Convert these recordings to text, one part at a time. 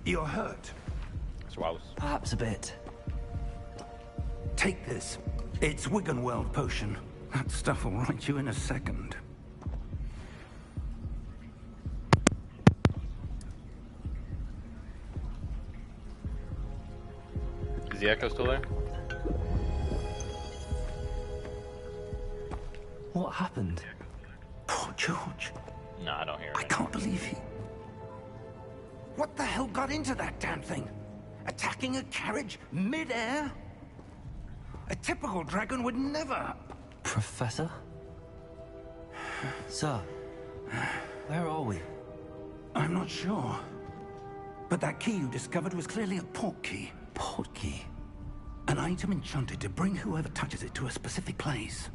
You're hurt. So I was... Perhaps a bit. Take this. It's Wiggenweld potion. That stuff will right you in a second. Is the echo still there? What happened? Poor George. No, I don't hear I it. can't believe he... What the hell got into that damn thing? Attacking a carriage mid-air? A typical dragon would never... Professor? Sir, where are we? I'm not sure. But that key you discovered was clearly a port key. Port key? An item enchanted to bring whoever touches it to a specific place.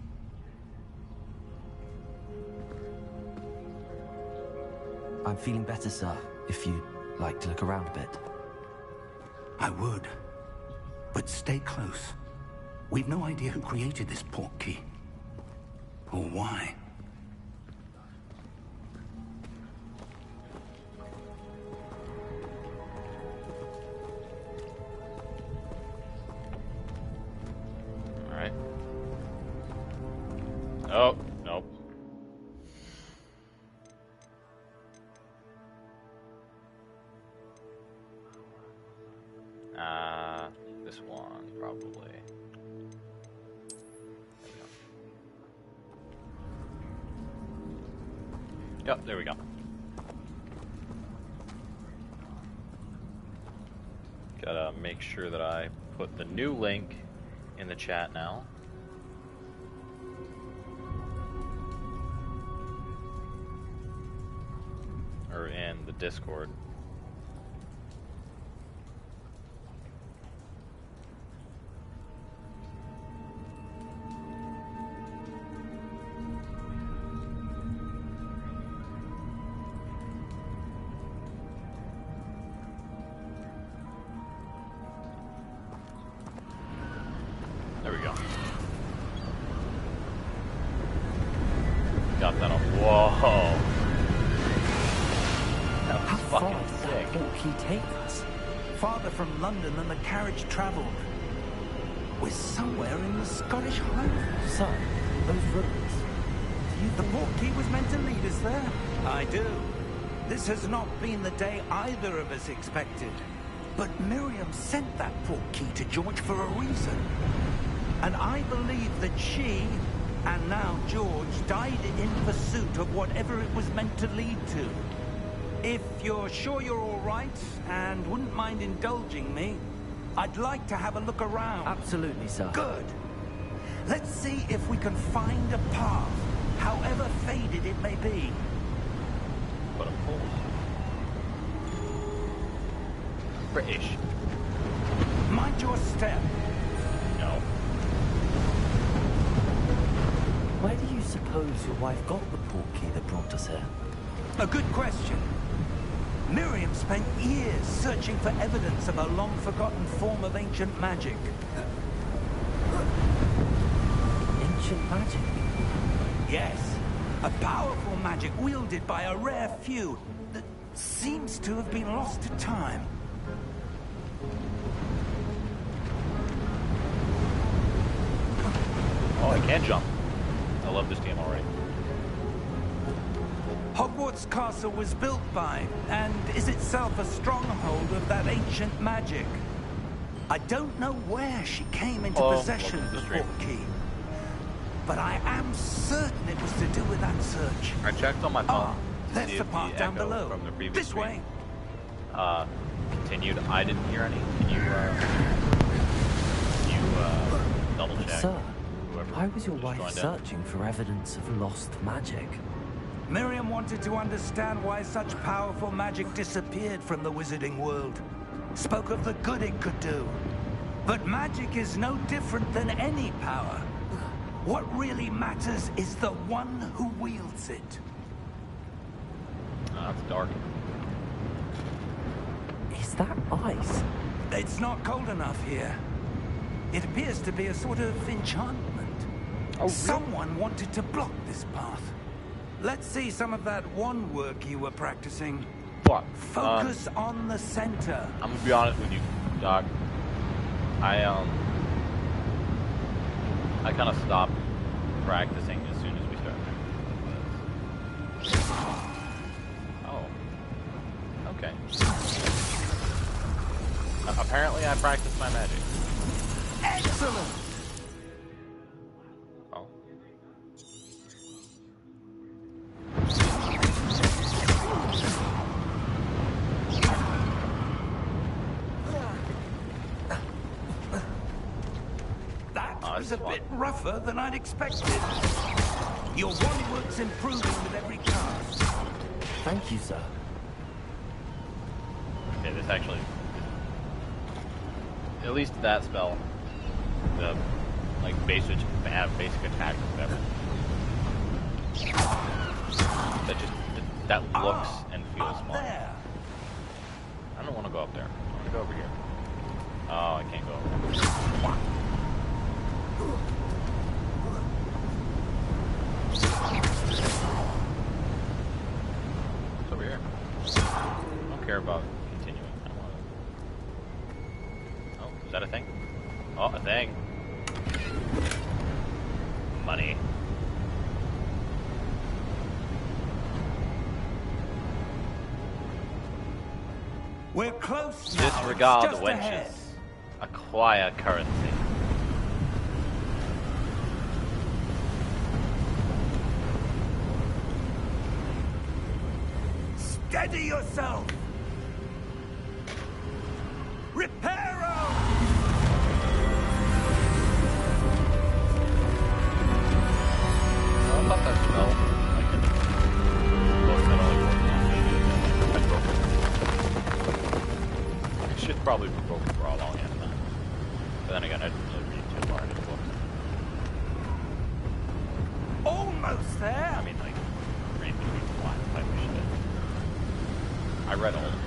I'm feeling better, sir, if you'd like to look around a bit. I would. But stay close. We've no idea who created this port key. Or why. Alright. Oh, nope. This one, probably. Yep, there we go. Gotta make sure that I put the new link in the chat now. Or in the Discord. There we go. Got that on. Whoa. That was How far fucking did sick. that port key take us? Farther from London than the carriage traveled. We're somewhere in the Scottish Highlands. Sir, those ruins. The port key was meant to lead us there. I do. This has not been the day either of us expected. But Miriam sent that port key to George for a reason. And I believe that she, and now George, died in pursuit of whatever it was meant to lead to. If you're sure you're all right, and wouldn't mind indulging me, I'd like to have a look around. Absolutely, sir. Good. Let's see if we can find a path, however faded it may be. But of course. British. Mind your step. No. Where do you suppose your wife got the port key that brought us here? A good question. Miriam spent years searching for evidence of a long-forgotten form of ancient magic. Ancient magic? Yes, a powerful magic wielded by a rare few that seems to have been lost to time. Oh, I can jump. I love this game already. Hogwarts Castle was built by, and is itself a stronghold of that ancient magic. I don't know where she came into possession of the port key, but I am certain it was to do with that search. I checked on my phone. That's the path down below. From the previous This screen. way. Continued. I didn't hear any. Can you double check? Sir, Whoever why was your just wife joined in? searching for evidence of lost magic? Miriam wanted to understand why such powerful magic disappeared from the wizarding world. Spoke of the good it could do. But magic is no different than any power. What really matters is the one who wields it. Oh, it's dark. Is that ice? It's not cold enough here. It appears to be a sort of enchantment. Oh, Someone wanted to block this path. Let's see some of that wand work you were practicing. Fuck. Focus on the center. I'm gonna be honest with you, Doc. I kind of stopped practicing as soon as we started. Oh. Okay. Apparently, I practiced my magic. Excellent. Oh. That was a bit rougher than I'd expected. Your wand work's improving with every cast. Thank you, sir. Okay, this actually... At least that spell, the like basic attack or whatever. That looks and feels fun. I don't want to go up there. I want to go over here. Oh, I can't go over there. It's over here. I don't care about continuing. I want to... Oh, is that a thing? Oh, a thing. Money. We're close now. Disregard Just wenches. ahead. Acquire currency. Steady yourself. Reparo! I thought that spell, like, that only worked on me. It should probably be broken for all long end time. But then again, I didn't read too far into the book. Almost there. I mean, like, read between the lines type of shit. I read all of it.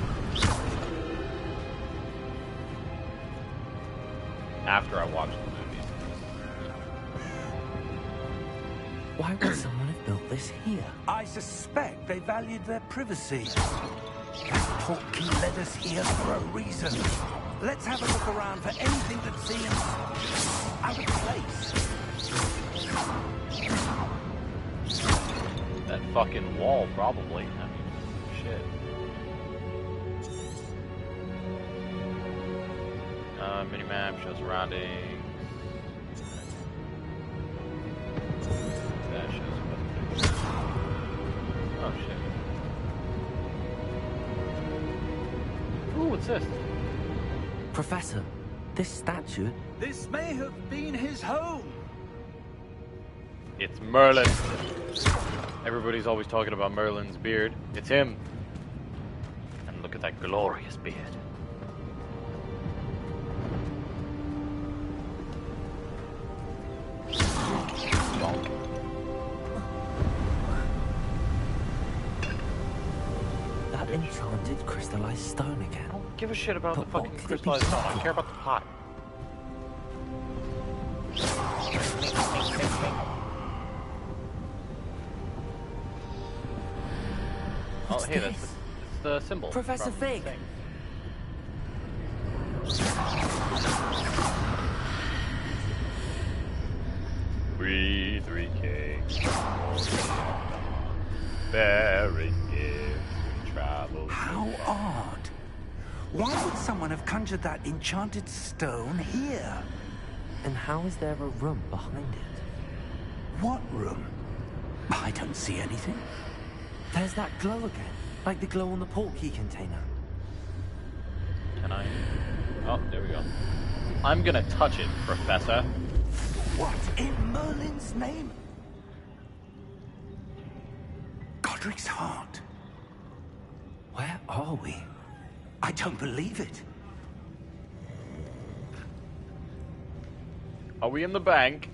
After I watched the movies. Why would someone have built this here? I suspect they valued their privacy. That portkey led us here for a reason. Let's have a look around for anything that seems out of place. That fucking wall, probably. I mean, shit. Minimap shows surroundings. That shows what. Oh shit. Ooh, what's this? Professor, this statue... This may have been his home. It's Merlin. Everybody's always talking about Merlin's beard. It's him. And look at that glorious beard. That enchanted crystallized stone again. I don't give a shit about But the fucking what could it be crystallized stone. I for? care about the pot. Oh, What's hey, this? it's the symbol. Professor from the Fig. thing. We 3K. Bearing gifts, we travel. How odd. Why would someone have conjured that enchanted stone here? And how is there a room behind it? What room? I don't see anything. There's that glow again, like the glow on the portkey container. Can I? Oh, there we go. I'm gonna touch it, Professor. What in Merlin's name? Godric's heart. Where are we? I don't believe it. Are we in the bank?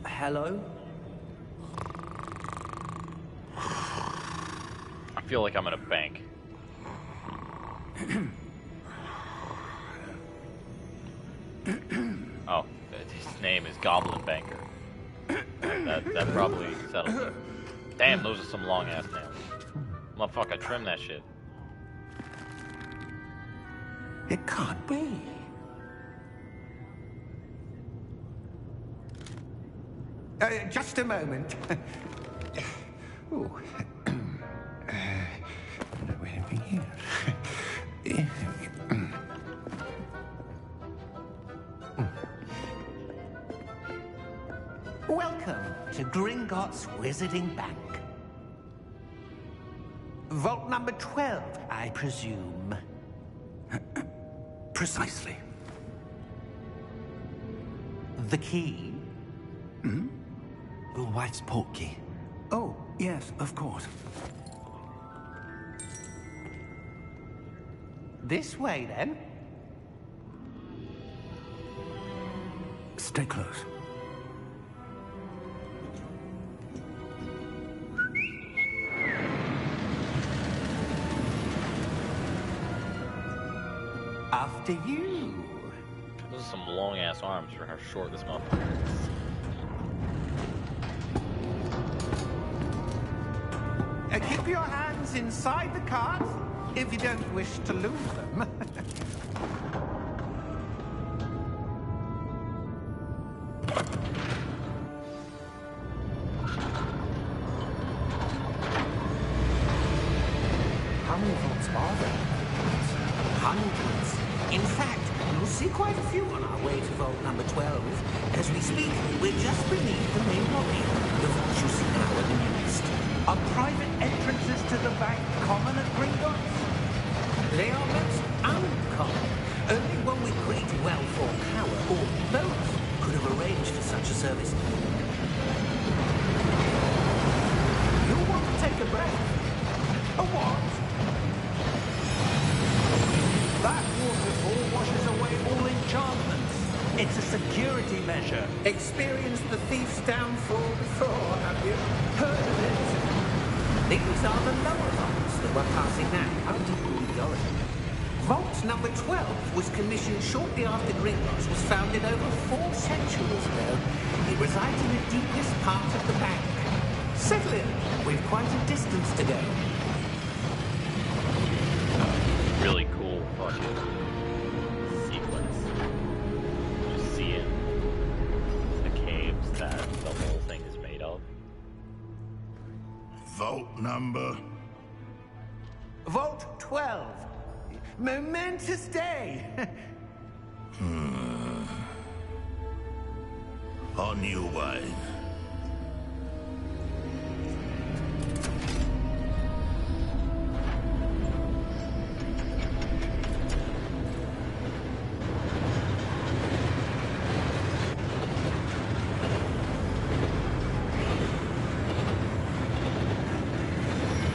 Hello? I feel like I'm in a bank. Oh, his name is Goblin Banker. that probably settles it. Damn, those are some long ass nails. Motherfucker, trim that shit. It can't be. Just a moment. Ooh. Where are we here? Welcome to Gringotts Wizarding Bank. Vault number 12, I presume. Precisely. The key? Hmm? Your wife's portkey. Oh, yes, of course. This way, then. Stay close. After you. Those are some long ass arms for how short this motherfucker is. Keep your hands inside the cart if you don't wish to lose them. How many vaults are there? Hundreds. In fact, you'll see quite a few on our way to vault number 12. As we speak, we're just beneath the main lobby. The vaults you see now are the newest. Are private entrances to the bank common at Gringotts? They are most uncommon. Only one with great wealth or power, or both, could have arranged for such a service. You'll want to take a breath. A what? That waterfall washes away all enchantments. It's a security measure. Experienced the thief's downfall before, have you? Heard of it? These are the lower vaults that we're passing now. How deep are we going? Vault number 12 was commissioned shortly after Gringotts was founded over 4 centuries ago. It resides in the deepest part of the bank. Settle in. We've quite a distance to go. Really cool fucking sequence. Just seeing the caves that the whole thing is made of. Vault number? Vault 12. Momentous day. On your way.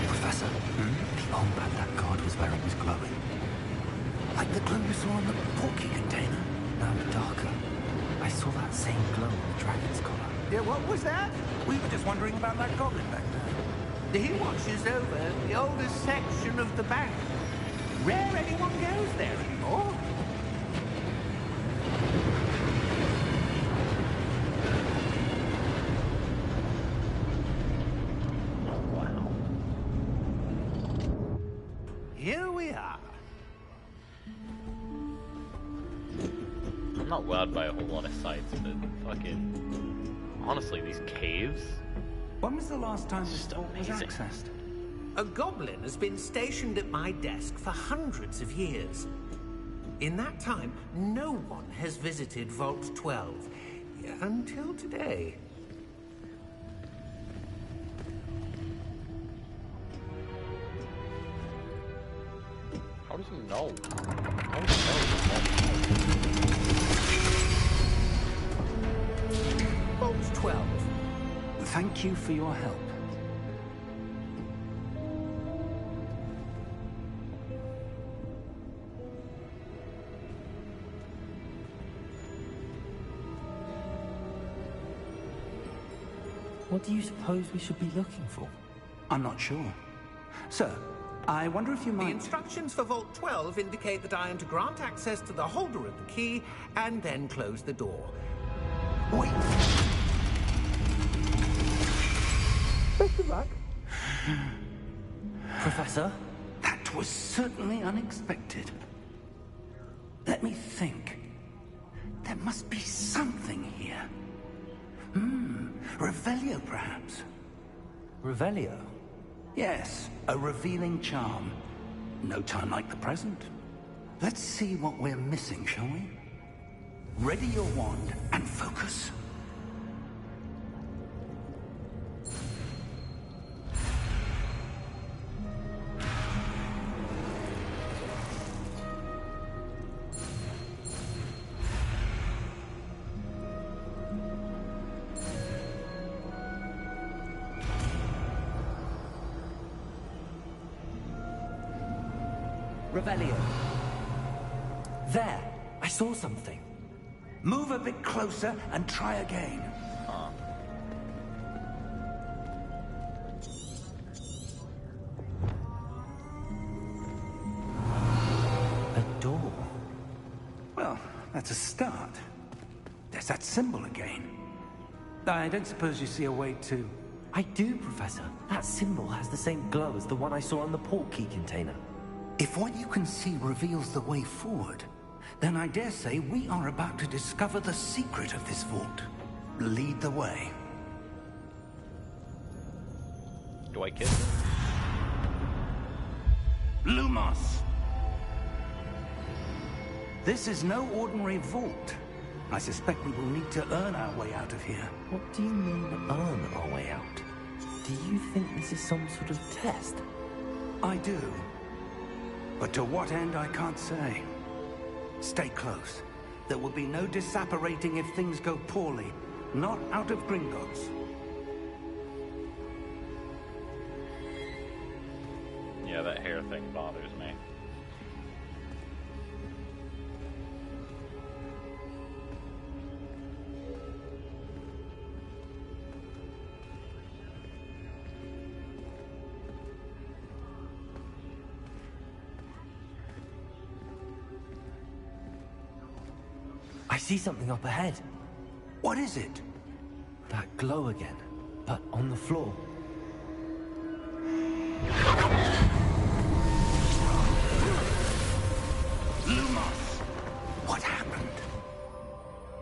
Professor, the armband that guard was wearing was glowing. Like the glow you saw on the portkey container. No, darker. I saw that same glow on the dragon's collar. Yeah, what was that? We were just wondering about that goblin back there. He watches over the oldest section of the bank. Rare anyone goes there anymore. Wow. Here we are. I'm not wowed by a whole lot of sights, but fucking... honestly, these caves? When was the last time this Just vault was amazing. accessed? A goblin has been stationed at my desk for hundreds of years. In that time, no one has visited Vault 12. Until today. How does he know? How does he know? Vault 12. Thank you for your help. What do you suppose we should be looking for? I'm not sure. Sir, I wonder if you The might... instructions for Vault 12 indicate that I am to grant access to the holder of the key and then close the door. Wait! Mr. Black? Professor? That was certainly unexpected. Let me think. There must be something here. Revelio, perhaps. Revelio? Yes, a revealing charm. No time like the present. Let's see what we're missing, shall we? Ready your wand and focus. Revelio. There! I saw something. Move a bit closer and try again. A door. Well, that's a start. There's that symbol again. I don't suppose you see a way to... I do, Professor. That symbol has the same glow as the one I saw on the port key container. If what you can see reveals the way forward, then I dare say we are about to discover the secret of this vault. Lead the way. Do I kiss him? Lumos! This is no ordinary vault. I suspect we will need to earn our way out of here. What do you mean, earn our way out? Do you think this is some sort of test? I do. But to what end, I can't say. Stay close. There will be no disapparating if things go poorly. Not out of Gringotts. Yeah, that hair thing bothers me. I see something up ahead. What is it? That glow again, but on the floor. Lumos! What happened?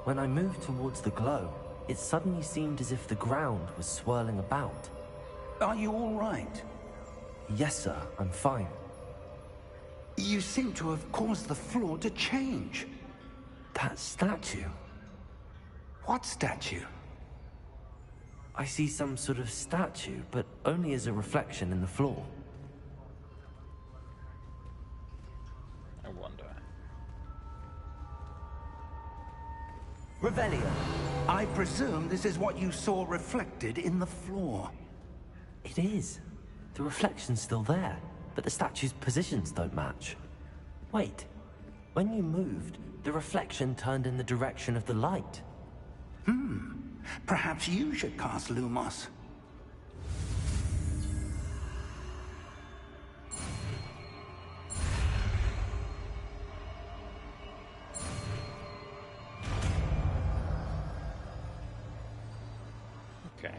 When I moved towards the glow, it suddenly seemed as if the ground was swirling about. Are you all right? Yes, sir, I'm fine. You seem to have caused the floor to change. That statue. What statue? I see some sort of statue, but only as a reflection in the floor. I wonder. Revelio. I presume this is what you saw reflected in the floor. It is. The reflection's still there, but the statue's positions don't match. Wait. When you moved, the reflection turned in the direction of the light. Perhaps you should cast Lumos. Okay.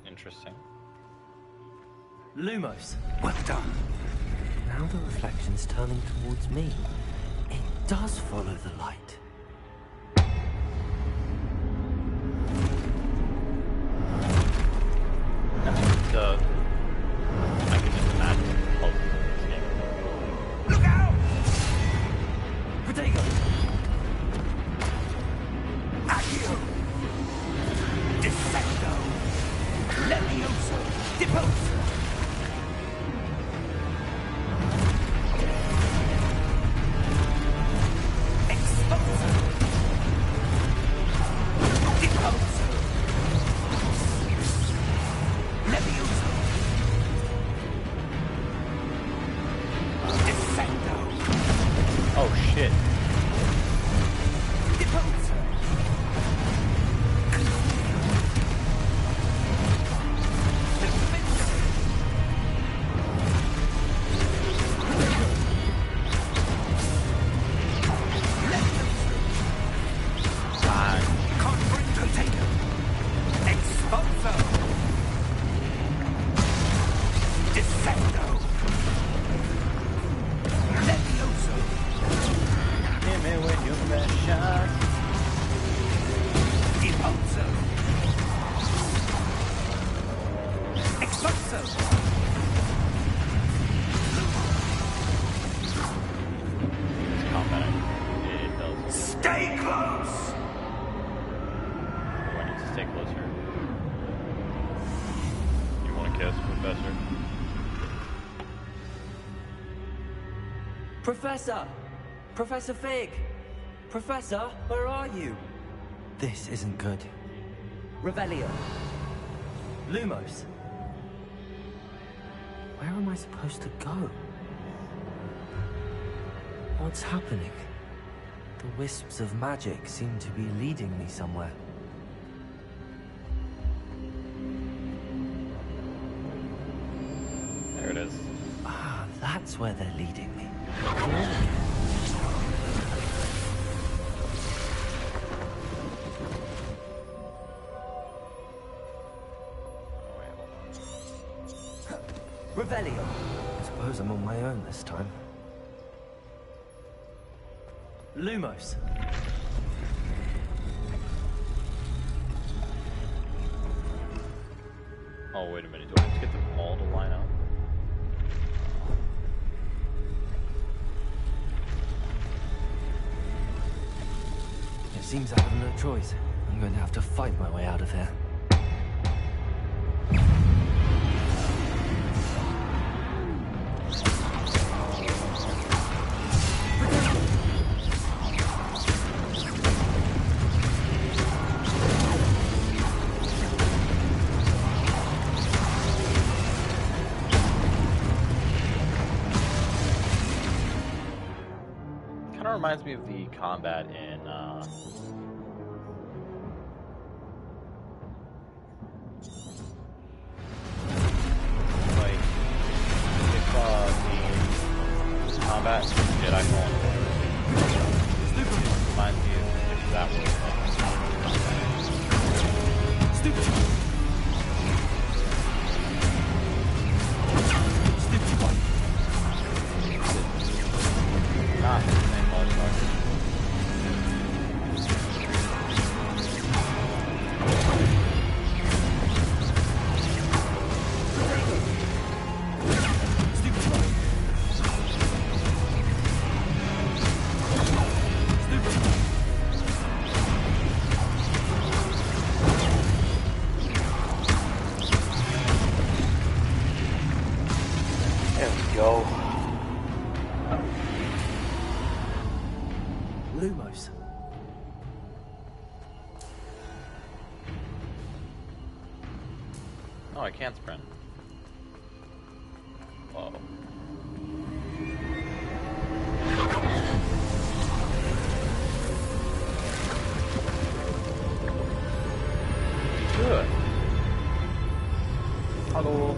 Interesting. Lumos. Well done. Now the reflection's turning towards me. It does follow the light. I can just imagine puzzles in this game. Look out! Protego! Accio! Defecto! Levioso! Deposo! Expulso! Professor. Professor! Professor Fig! Professor, where are you? This isn't good. Revelio. Lumos. Where am I supposed to go? What's happening? The wisps of magic seem to be leading me somewhere. There it is. Ah, that's where they're leading me. Revelio. I suppose I'm on my own this time. Lumos. Oh, wait a minute. Do I have to get them all to line up? It seems I have no choice. I'm going to have to fight my way out of here. Kind of reminds me of the combat in like if the combat in Jedi Fallen Order reminds me of if that was not the same motherfucker. There we go. Lumos. Oh, I can't sprint. Whoa. Good. Hello.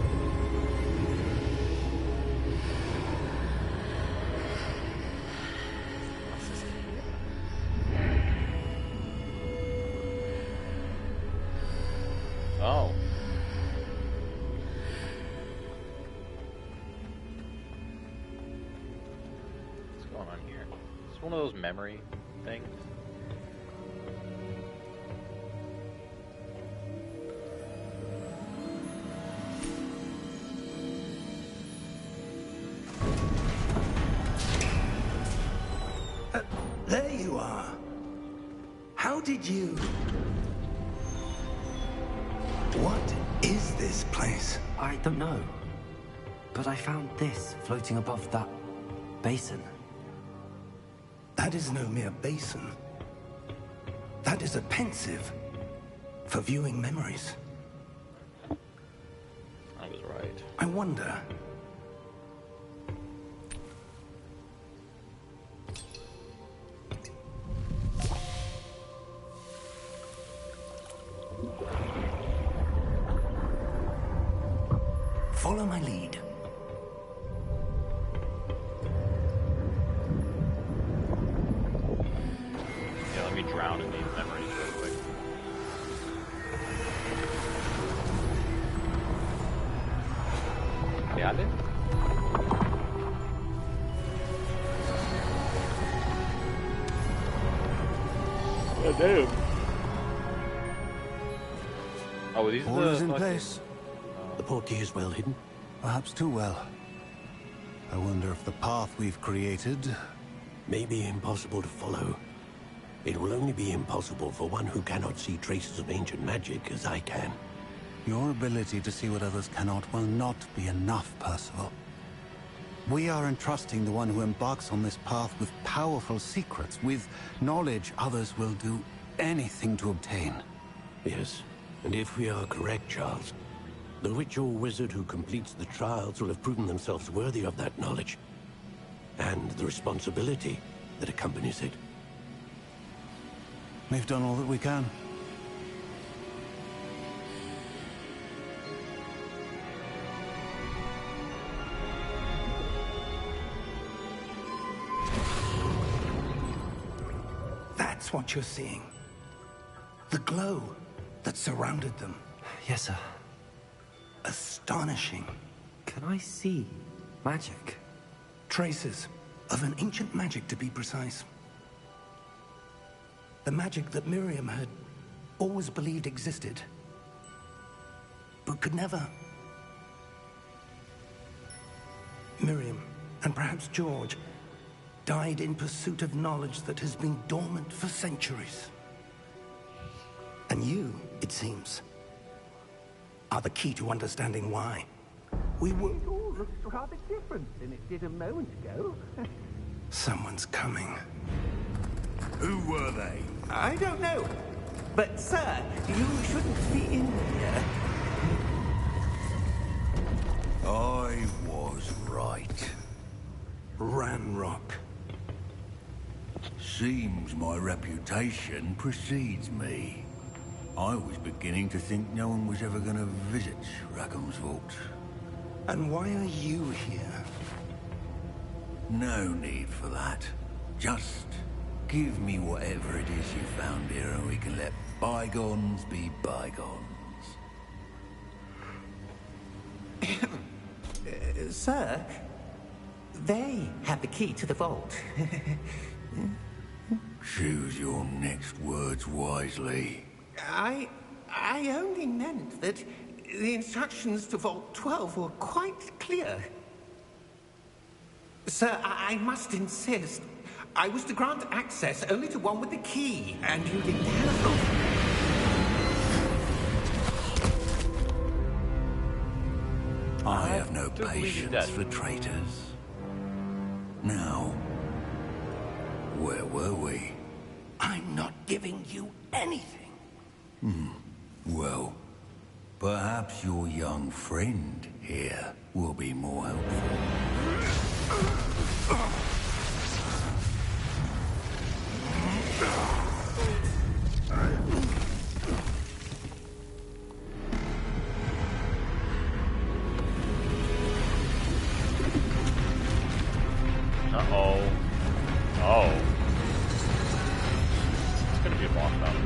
Oh. What's going on here? It's one of those memory things. There you are. How did you... What is this place? I don't know. But I found this floating above that basin. That is no mere basin. That is a pensive for viewing memories. I was right. I wonder... Follow my lead. Yeah, let me drown in these memories real quick. Got it? Yeah, damn. Oh, these are Orders the in fucking- place. The portkey is well hidden. Perhaps too well. I wonder if the path we've created May be impossible to follow. It will only be impossible for one who cannot see traces of ancient magic as I can. Your ability to see what others cannot will not be enough, Percival. We are entrusting the one who embarks on this path with powerful secrets, with knowledge others will do anything to obtain. Yes, and if we are correct, Charles, the witch or wizard who completes the trials will have proven themselves worthy of that knowledge, and the responsibility that accompanies it. We've done all that we can. That's what you're seeing. The glow that surrounded them. Yes, sir. Astonishing. Can I see magic? Traces of an ancient magic, to be precise. The magic that Miriam had always believed existed, but could never. Miriam, and perhaps George, died in pursuit of knowledge that has been dormant for centuries. And you, it seems, are the key to understanding why. We were... It all looks rather different than it did a moment ago. Someone's coming. Who were they? I don't know. But, sir, you shouldn't be in here. I was right. Ranrock. Seems my reputation precedes me. I was beginning to think no one was ever going to visit Rackham's vault. And why are you here? No need for that. Just give me whatever it is you found here and we can let bygones be bygones. Sir, they have the key to the vault. Choose your next words wisely. I only meant that the instructions to Vault 12 were quite clear. Sir, I must insist. I was to grant access only to one with the key, and you didn't have... I have no do believe he's patience dead. for traitors. Now, where were we? I'm not giving you anything. Well, perhaps your young friend here will be more helpful. Uh-oh. Oh. It's gonna be a boss battle.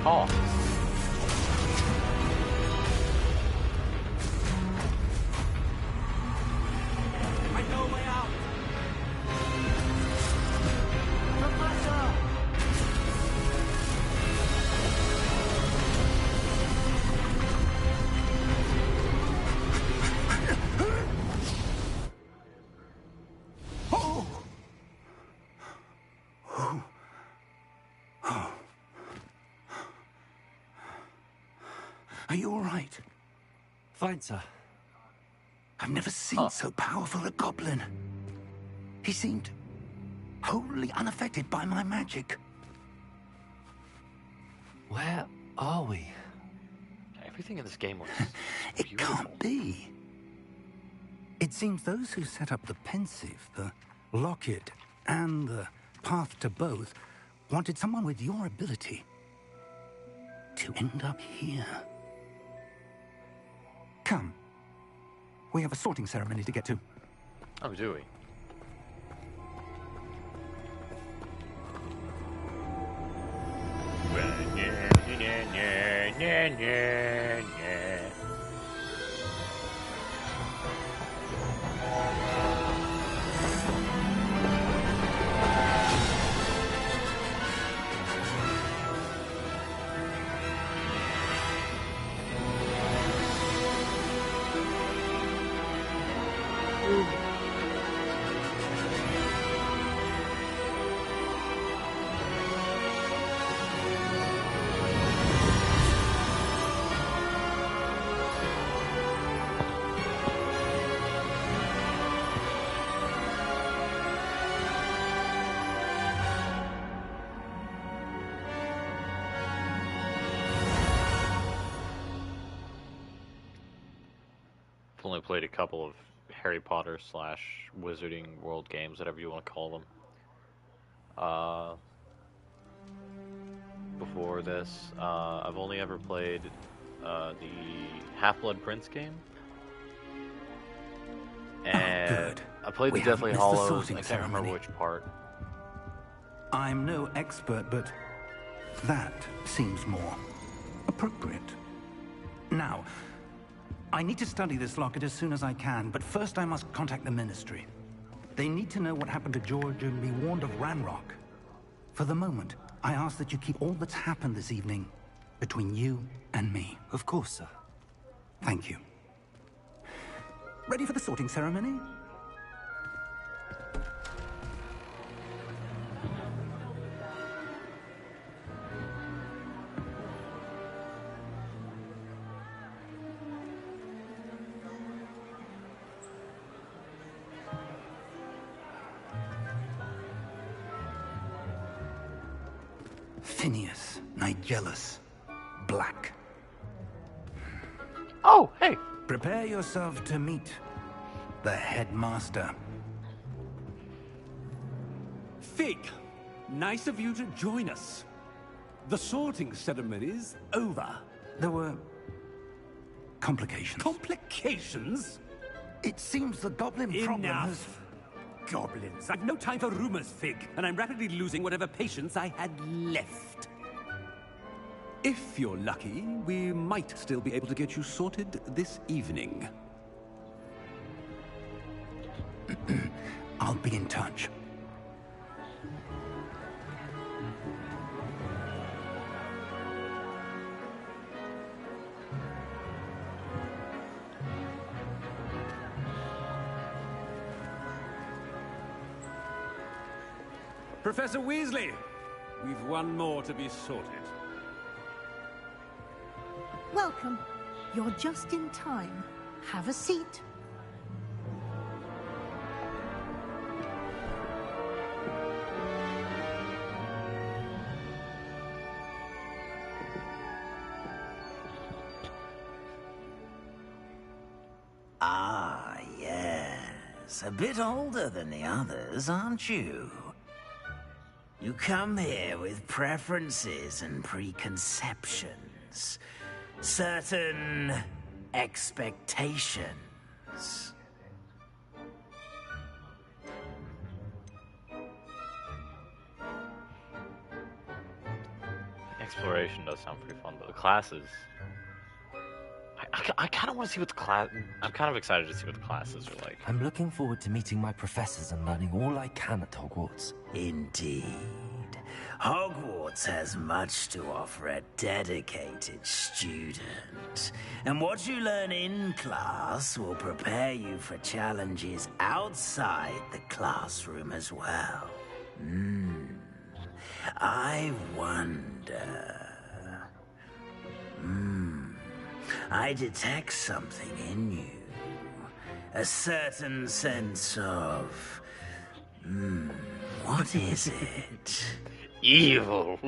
Oh. I know a way out. Professor! Are you all right? Fine, sir. I've never seen so powerful a goblin. He seemed wholly unaffected by my magic. Where are we? Everything in this game looks It beautiful. can't be. It seems those who set up the Pensive, the Locket, and the Path to Both wanted someone with your ability to end up here. Come. We have a sorting ceremony to get to. Oh, do we? only played a couple of Harry Potter / Wizarding World games, whatever you want to call them. Before this, I've only ever played the Half-Blood Prince game. And good. I played We the Deathly haven't missed the Hallows. sorting I can't remember ceremony. which part. I'm no expert, but that seems more appropriate. Now, I need to study this locket as soon as I can, but first I must contact the Ministry. They need to know what happened to George and be warned of Ranrock. For the moment, I ask that you keep all that's happened this evening between you and me. Of course, sir. Thank you. Ready for the sorting ceremony? Phineas, Nigellus, Black. Oh, hey! Prepare yourself to meet the headmaster. Fig, nice of you to join us. The sorting ceremony's over. There were complications. Complications? It seems the goblin problem has... Enough. Goblins. I've no time for rumors, Fig, and I'm rapidly losing whatever patience I had left. If you're lucky, we might still be able to get you sorted this evening. I'll be in touch. Professor Weasley, we've one more to be sorted. Welcome. You're just in time. Have a seat. Ah, yes. A bit older than the others, aren't you? You come here with preferences and preconceptions. Certain expectations. Exploration does sound pretty fun, but the classes... I kind of want to see what the class... I'm kind of excited to see what the classes are like. I'm looking forward to meeting my professors and learning all I can at Hogwarts. Indeed. Hogwarts has much to offer a dedicated student. And what you learn in class will prepare you for challenges outside the classroom as well. I wonder... I detect something in you. A certain sense of... what is it? Evil!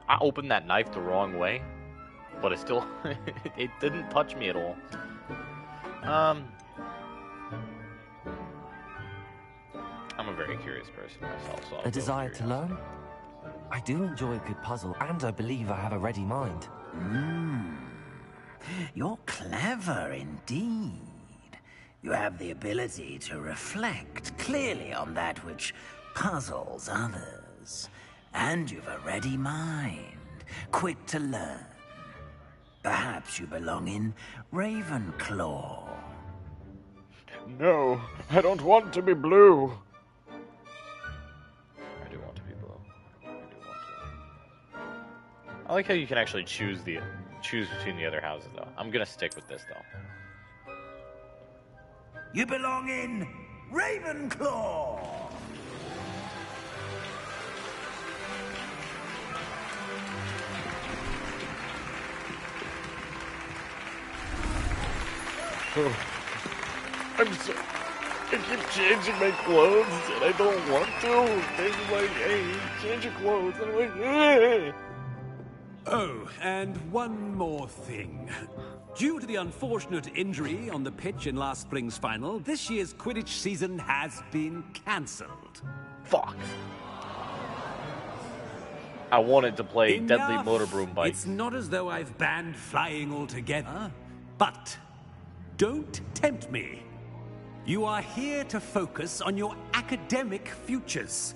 I opened that knife the wrong way, but it still... it didn't touch me at all. I'm a very curious person myself, so I'll A desire to learn? I do enjoy a good puzzle, and I believe I have a ready mind. You're clever indeed. You have the ability to reflect clearly on that which puzzles others. And you've a ready mind, quick to learn. Perhaps you belong in Ravenclaw. No, I don't want to be blue. I do want to be blue. I like how you can actually choose between the other houses, though. I'm gonna stick with this, though. You belong in Ravenclaw! Oh. I'm so... I keep changing my clothes and I don't want to. They're like, hey, change your clothes. And I'm like, hey. Oh, and one more thing. Due to the unfortunate injury on the pitch in last spring's final, this year's Quidditch season has been cancelled. Fuck. I wanted to play Deadly Motor Broom Bike. It's not as though I've banned flying altogether, but don't tempt me. You are here to focus on your academic futures.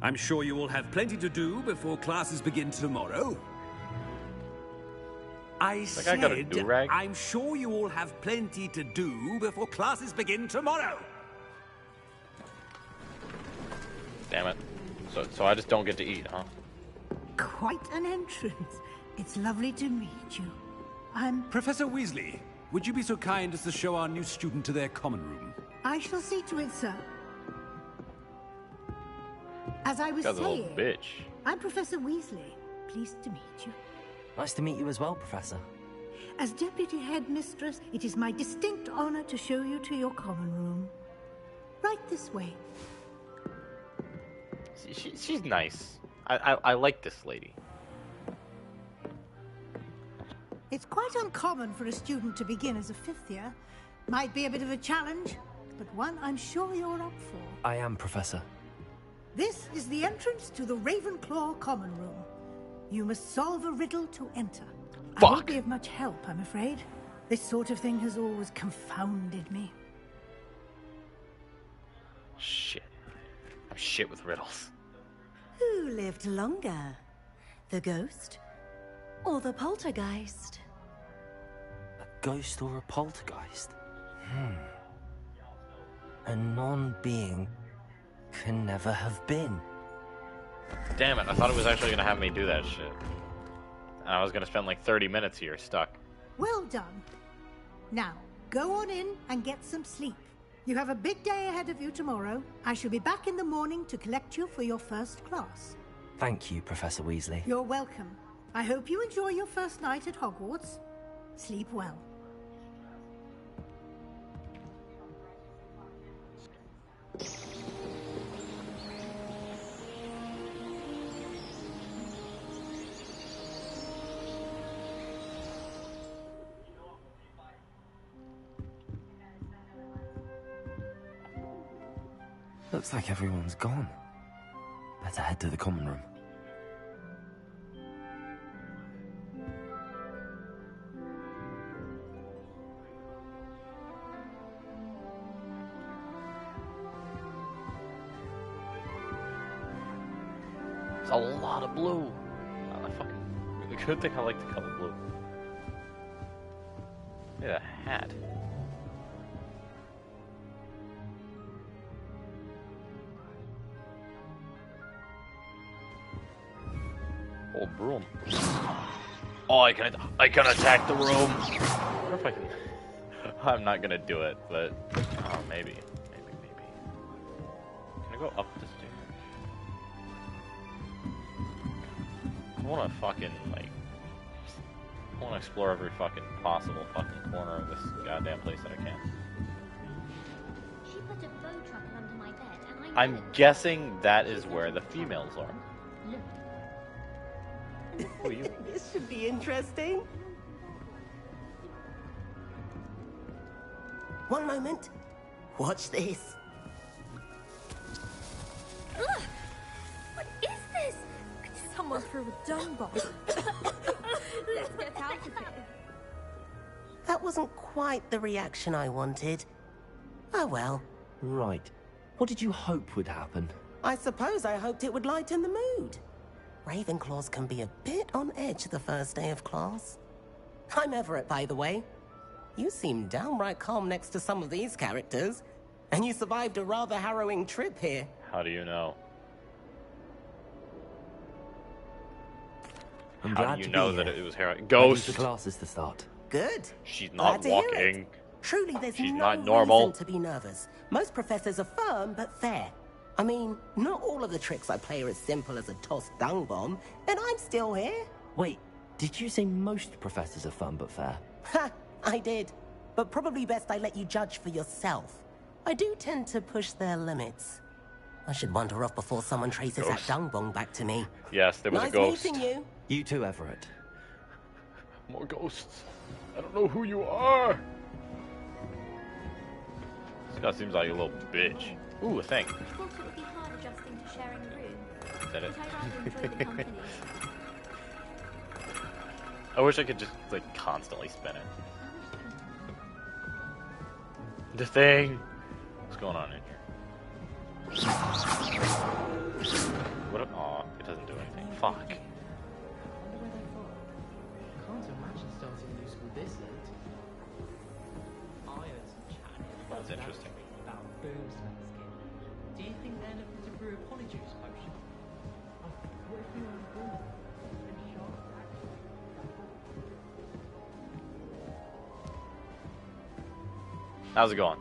I'm sure you will have plenty to do before classes begin tomorrow. I got a do-rag. I'm sure you all have plenty to do before classes begin tomorrow. Damn it. So I just don't get to eat, huh? Quite an entrance. It's lovely to meet you. I'm... Professor Weasley, would you be so kind as to show our new student to their common room? I shall see to it, sir. As I was That's a little saying, bitch. I'm Professor Weasley. Pleased to meet you. Nice to meet you as well, Professor. As Deputy Headmistress, it is my distinct honor to show you to your common room. Right this way. She's nice. I like this lady. It's quite uncommon for a student to begin as a fifth year. Might be a bit of a challenge, but one I'm sure you're up for. I am, Professor. This is the entrance to the Ravenclaw common room. You must solve a riddle to enter. I won't be of much help, I'm afraid. This sort of thing has always confounded me. Shit. I'm shit with riddles. Who lived longer? The ghost or the poltergeist? A ghost or a poltergeist? A non-being can never have been. Damn it, I thought it was actually gonna have me do that shit. And I was gonna spend like 30 minutes here stuck. Well done. Now, go on in and get some sleep. You have a big day ahead of you tomorrow. I shall be back in the morning to collect you for your first class. Thank you, Professor Weasley. You're welcome. I hope you enjoy your first night at Hogwarts. Sleep well. Looks like everyone's gone. Better head to the common room. It's a lot of blue. Good thing I like the color blue. Look at a hat. Old broom. Oh, I can attack the room. I wonder if I can. I'm not gonna do it, but maybe. Can I go up the stairs? I wanna fucking I wanna explore every fucking possible fucking corner of this goddamn place that I can. She put a bow truckle under my bed, and I'm guessing that is where the females are. Look. Who are you? This should be interesting. One moment. Watch this. Ugh! What is this? Someone threw a dung bomb. Let's get out of here. That wasn't quite the reaction I wanted. Oh well. Right. What did you hope would happen? I suppose I hoped it would lighten the mood. Ravenclaws can be a bit on edge the first day of class. I'm Everett, by the way. You seem downright calm next to some of these characters, and you survived a rather harrowing trip here. How do you know? I'm How glad do you to know be that here. it was Harry? Ready Ghost! for classes to start. Good. She's Glad not to hear it. walking. Truly, there's She's no not normal. reason to be nervous. Most professors are firm but fair. I mean, not all of the tricks I play are as simple as a tossed dung bomb, and I'm still here. Wait, did you say most professors are fun but fair? Ha! I did. But probably best I let you judge for yourself. I do tend to push their limits. I should wander off before someone traces that dung bong back to me. Yes, there was nice a ghost. Meeting you. You too, Everett. More ghosts. I don't know who you are. This guy seems like a little bitch. Ooh, a thing. I thought it would be hard adjusting to sharing a room. Is that it? But I rather enjoy the company. I wish I could just, like, constantly spin it. The thing! What's going on in here? What? Aw, it doesn't do anything. Fuck. That's interesting. Do you think they're looking to brew a polyjuice potion? What if you were a woman? How's it going?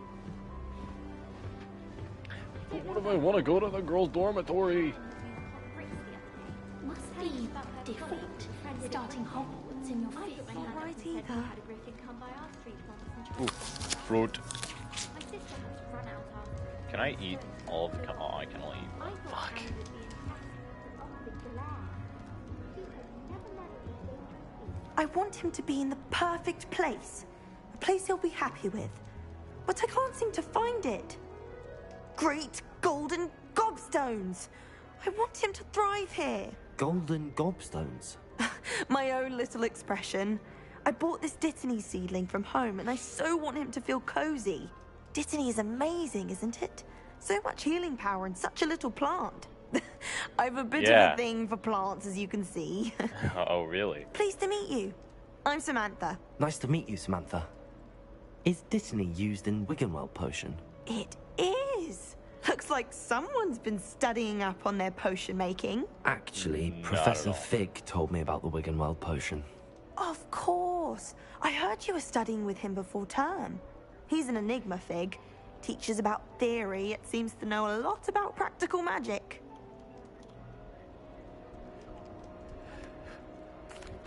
But what if I want to go to the girls' dormitory? Must be different. Starting Hogwarts in your face. Not right either. Ooh, fruit. Can I eat all of the? Oh, I can only eat one. Fuck. I want him to be in the perfect place. A place he'll be happy with. But I can't seem to find it. Great golden gobstones! I want him to thrive here. Golden gobstones? My own little expression. I bought this Dittany seedling from home and I so want him to feel cozy. Dittany is amazing, isn't it? So much healing power in such a little plant. I've a bit of a thing for plants, as you can see. Oh, really? Pleased to meet you. I'm Samantha. Nice to meet you, Samantha. Is Dittany used in Wiggenweld potion? It is. Looks like someone's been studying up on their potion making. Actually, Professor Fig told me about the Wiggenweld potion. Of course. I heard you were studying with him before term. He's an enigma, Fig. Teaches about theory, yet seems to know a lot about practical magic.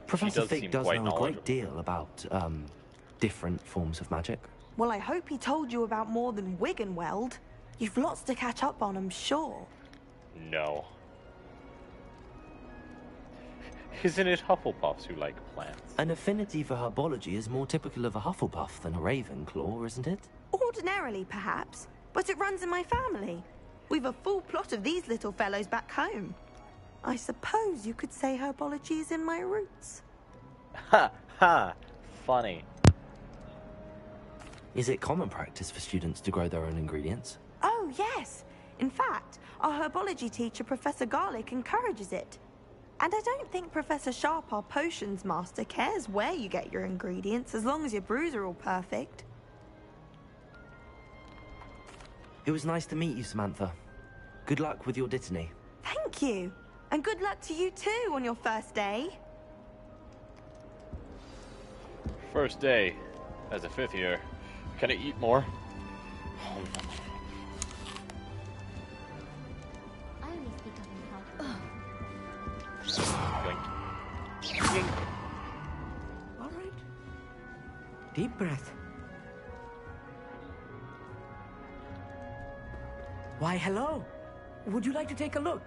Professor Fig does know a great deal about, different forms of magic. Well, I hope he told you about more than Wiggenweld. You've lots to catch up on, I'm sure. No. Isn't it Hufflepuffs who like plants? An affinity for herbology is more typical of a Hufflepuff than a Ravenclaw, isn't it? Ordinarily, perhaps, but it runs in my family. We've a full plot of these little fellows back home. I suppose you could say herbology is in my roots. Ha! Ha! Funny. Is it common practice for students to grow their own ingredients? Oh, yes. In fact, our herbology teacher, Professor Garlick, encourages it. And I don't think Professor Sharp, our potions master, cares where you get your ingredients, as long as your brews are all perfect. It was nice to meet you, Samantha. Good luck with your Dittany. Thank you. And good luck to you too on your first day. First day as a 5th year. Can I eat more? I only speak up in Blink. Blink. All right. Deep breath. Why, hello. Would you like to take a look?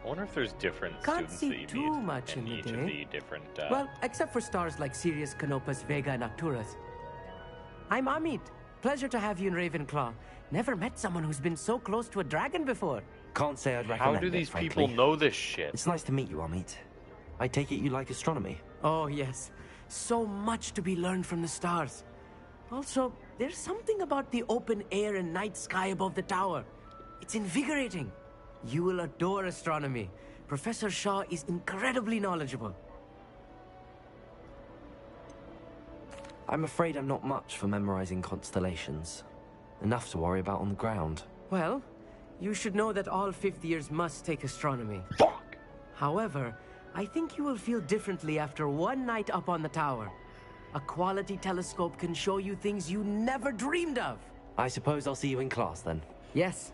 I wonder if there's different Can't students see that you too meet much in the each of day. the different. Well, except for stars like Sirius, Canopus, Vega, and Arcturus. I'm Amit. Pleasure to have you in Ravenclaw. Never met someone who's been so close to a dragon before. Can't say I'd recommend it, How do these frankly. people know this shit? It's nice to meet you, Amit. I take it you like astronomy? Oh, yes. So much to be learned from the stars. Also, there's something about the open air and night sky above the tower. It's invigorating. You will adore astronomy. Professor Shaw is incredibly knowledgeable. I'm afraid I'm not much for memorizing constellations. Enough to worry about on the ground. Well, you should know that all 5th years must take astronomy. Fuck! However, I think you will feel differently after one night up on the tower. A quality telescope can show you things you never dreamed of. I suppose I'll see you in class then. Yes.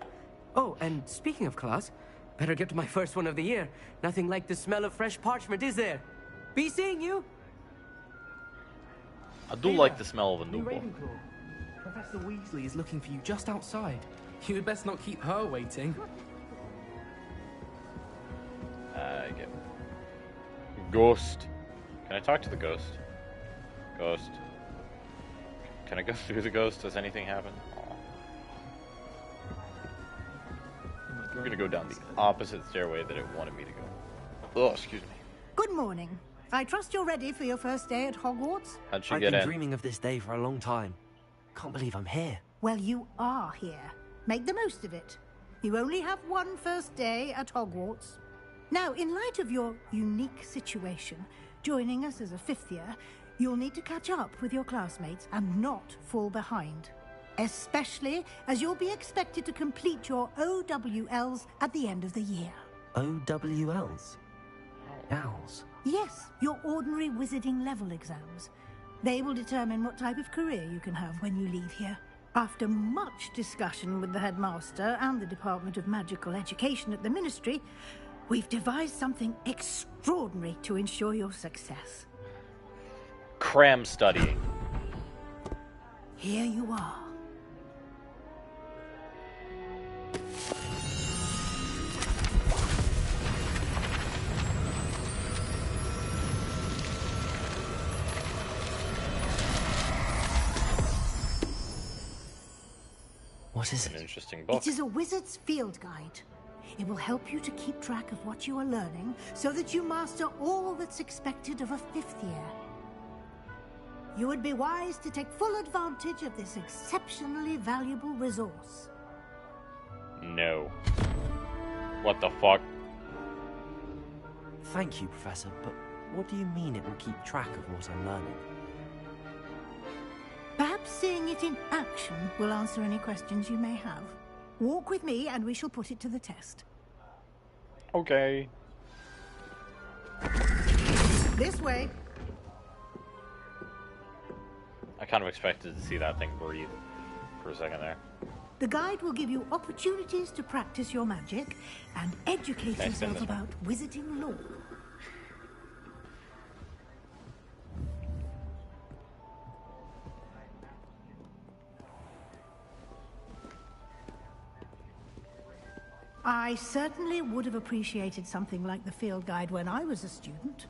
Oh, and speaking of class, better get to my first one of the year. Nothing like the smell of fresh parchment, is there? Be seeing you. I do like the smell of a New nooble. Ravenclaw. Professor Weasley is looking for you just outside. You had best not keep her waiting. Get Ghost. Can I talk to the ghost? Ghost. Can I go through the ghost? Does anything happen? Aw. I'm gonna go down the opposite stairway that it wanted me to go. Oh, excuse me. Good morning. I trust you're ready for your first day at Hogwarts? How'd she I've get been in? dreaming of this day for a long time. Can't believe I'm here. Well, you are here. Make the most of it. You only have one first day at Hogwarts. Now, in light of your unique situation, joining us as a fifth year, you'll need to catch up with your classmates and not fall behind. Especially as you'll be expected to complete your OWLs at the end of the year. OWLs? Owls? Yes, your ordinary wizarding level exams. They will determine what type of career you can have when you leave here. After much discussion with the headmaster and the Department of Magical Education at the Ministry, we've devised something extraordinary to ensure your success. Cram studying. Here you are. What is it? An interesting book. It is a wizard's field guide. It will help you to keep track of what you are learning so that you master all that's expected of a fifth year. You would be wise to take full advantage of this exceptionally valuable resource. No. What the fuck? Thank you, Professor, but what do you mean it will keep track of what I'm learning? Perhaps seeing it in action will answer any questions you may have. Walk with me and we shall put it to the test. Okay. This way. I kind of expected to see that thing breathe for a second there. The guide will give you opportunities to practice your magic and educate Okay, spin yourself this one. about wizarding lore. I certainly would have appreciated something like the field guide when I was a student.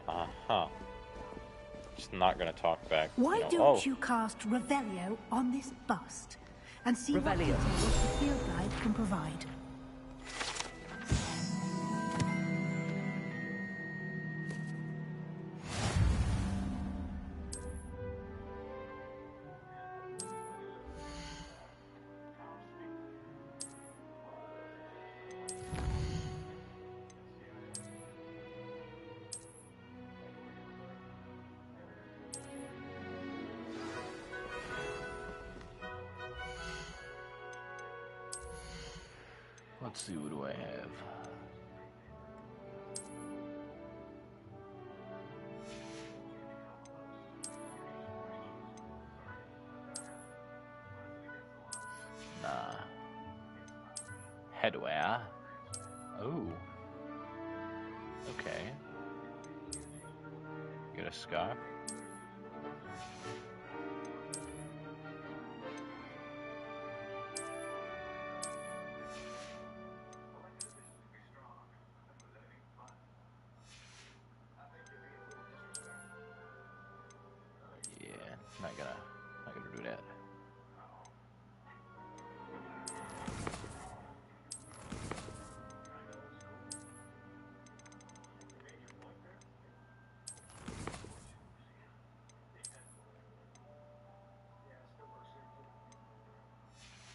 Uh-huh. Just not gonna talk back. Why you know. don't you cast Revelio on this bust and see what Revelio. details the field guide can provide? Let's see, what do I have? Nah. Headwear. Oh. Okay. Get a scarf. Not gonna do that.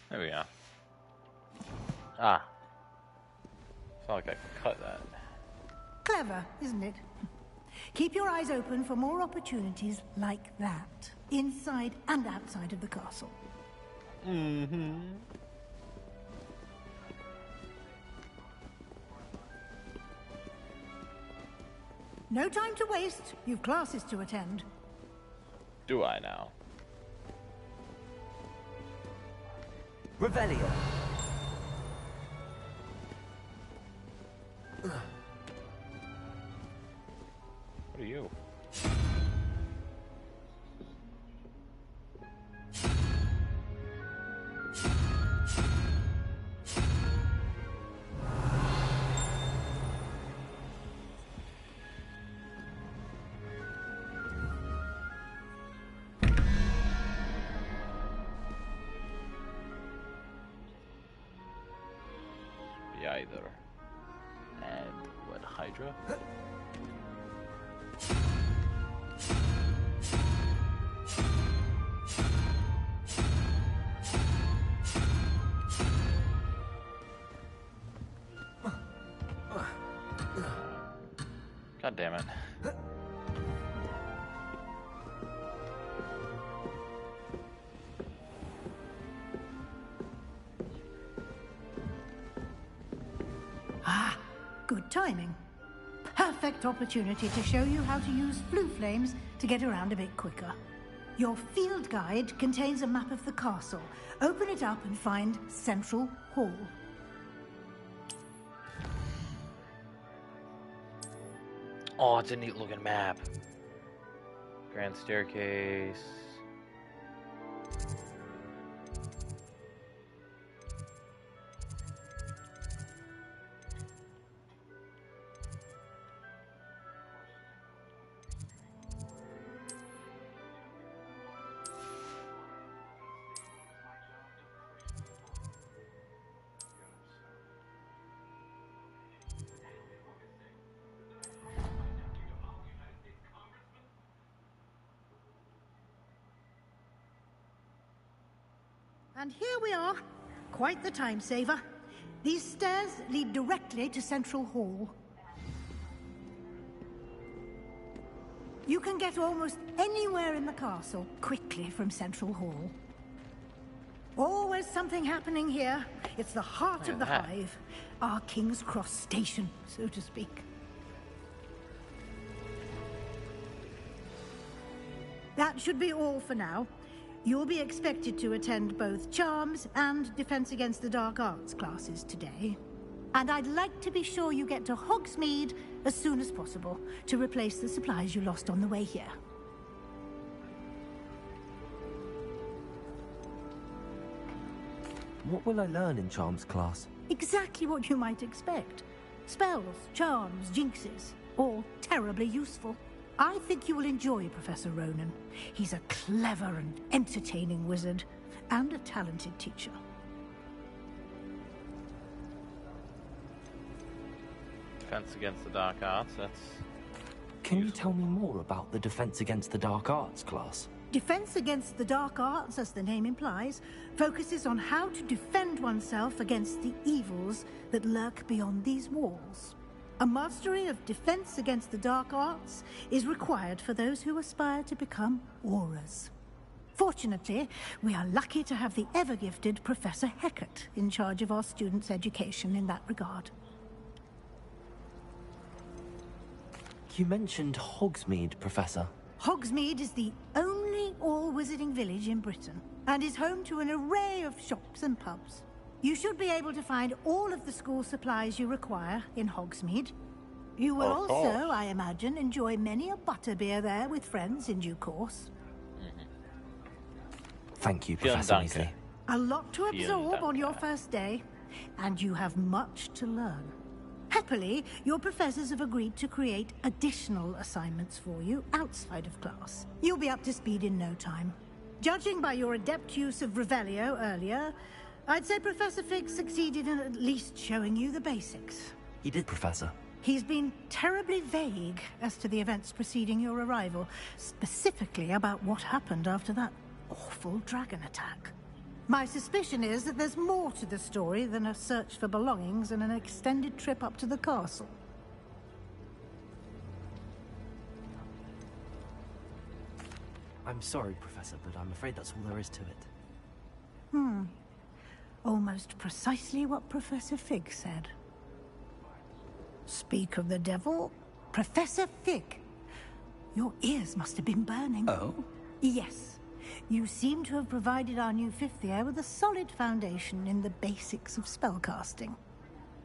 There we go. Ah. It's not like I cut that. Clever, isn't it? Keep your eyes open for more opportunities like that, inside and outside of the castle. Mm-hmm. No time to waste. You've classes to attend. Do I now? Revelio. What are you? Be either. And what, Hydra? God damn it. Ah, good timing. Perfect opportunity to show you how to use flue flames to get around a bit quicker. Your field guide contains a map of the castle. Open it up and find Central Hall. Oh, it's a neat looking map. Grand staircase. And here we are. Quite the time saver. These stairs lead directly to Central Hall. You can get almost anywhere in the castle quickly from Central Hall. Always something happening here. It's the heart of the hive. Our King's Cross station, so to speak. That should be all for now. You'll be expected to attend both Charms and Defense Against the Dark Arts classes today. And I'd like to be sure you get to Hogsmeade as soon as possible to replace the supplies you lost on the way here. What will I learn in Charms class? Exactly what you might expect. Spells, charms, jinxes, all terribly useful. I think you will enjoy Professor Ronen. He's a clever and entertaining wizard, and a talented teacher. Defense Against the Dark Arts, that's... Can you tell me more about the Defense Against the Dark Arts class? Defense Against the Dark Arts, as the name implies, focuses on how to defend oneself against the evils that lurk beyond these walls. A mastery of Defense Against the Dark Arts is required for those who aspire to become Aurors. Fortunately, we are lucky to have the ever-gifted Professor Hecat in charge of our students' education in that regard. You mentioned Hogsmeade, Professor. Hogsmeade is the only all-wizarding village in Britain, and is home to an array of shops and pubs. You should be able to find all of the school supplies you require in Hogsmeade. You will also, I imagine, enjoy many a butterbeer there with friends in due course. Thank you, Professor Weasley. A lot to absorb on your first day, and you have much to learn. Happily, your professors have agreed to create additional assignments for you outside of class. You'll be up to speed in no time. Judging by your adept use of Revelio earlier, I'd say Professor Fig succeeded in at least showing you the basics. He did, Professor. He's been terribly vague as to the events preceding your arrival, specifically about what happened after that awful dragon attack. My suspicion is that there's more to the story than a search for belongings and an extended trip up to the castle. I'm sorry, Professor, but I'm afraid that's all there is to it. Almost precisely what Professor Fig said. Speak of the devil, Professor Fig. Your ears must have been burning. Oh? Yes. You seem to have provided our new fifth year with a solid foundation in the basics of spellcasting.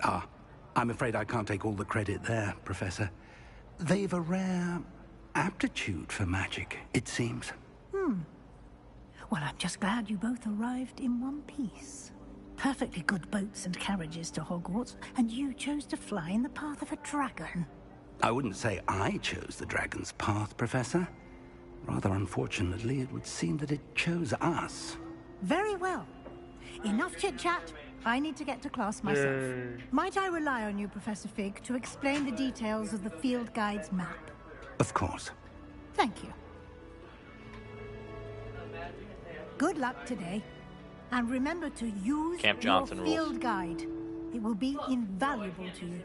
I'm afraid I can't take all the credit there, Professor. They've a rare aptitude for magic, it seems. Well, I'm just glad you both arrived in one piece. Perfectly good boats and carriages to Hogwarts, and you chose to fly in the path of a dragon. I wouldn't say I chose the dragon's path, Professor. Rather unfortunately, it would seem that it chose us. Very well. Enough chit-chat. I need to get to class myself. Might I rely on you, Professor Fig, to explain the details of the field guide's map? Of course. Thank you. Good luck today. And remember to use Camp your Johnson field rules. guide. It will be invaluable to you.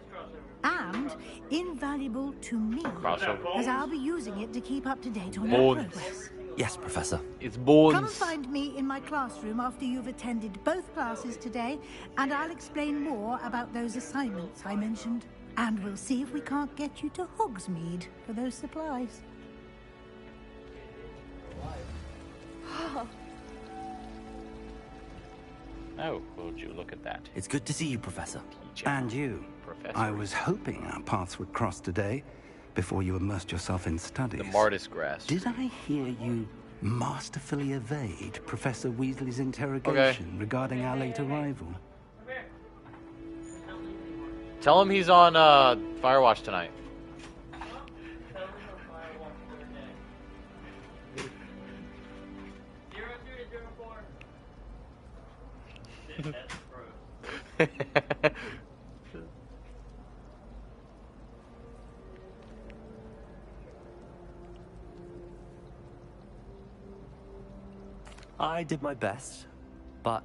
And invaluable to me. Crossover. As I'll be using it to keep up to date on Bones. your progress. Yes, Professor. It's Come bones. find me in my classroom after you've attended both classes today, and I'll explain more about those assignments I mentioned. And we'll see if we can't get you to Hogsmeade for those supplies. Oh, would you look at that? It's good to see you, Professor. And you. Professor. I was hoping our paths would cross today, before you immersed yourself in studies. The Martis grass. Did I hear you masterfully evade Professor Weasley's interrogation regarding our late arrival? Tell him he's on Firewatch tonight. I did my best, but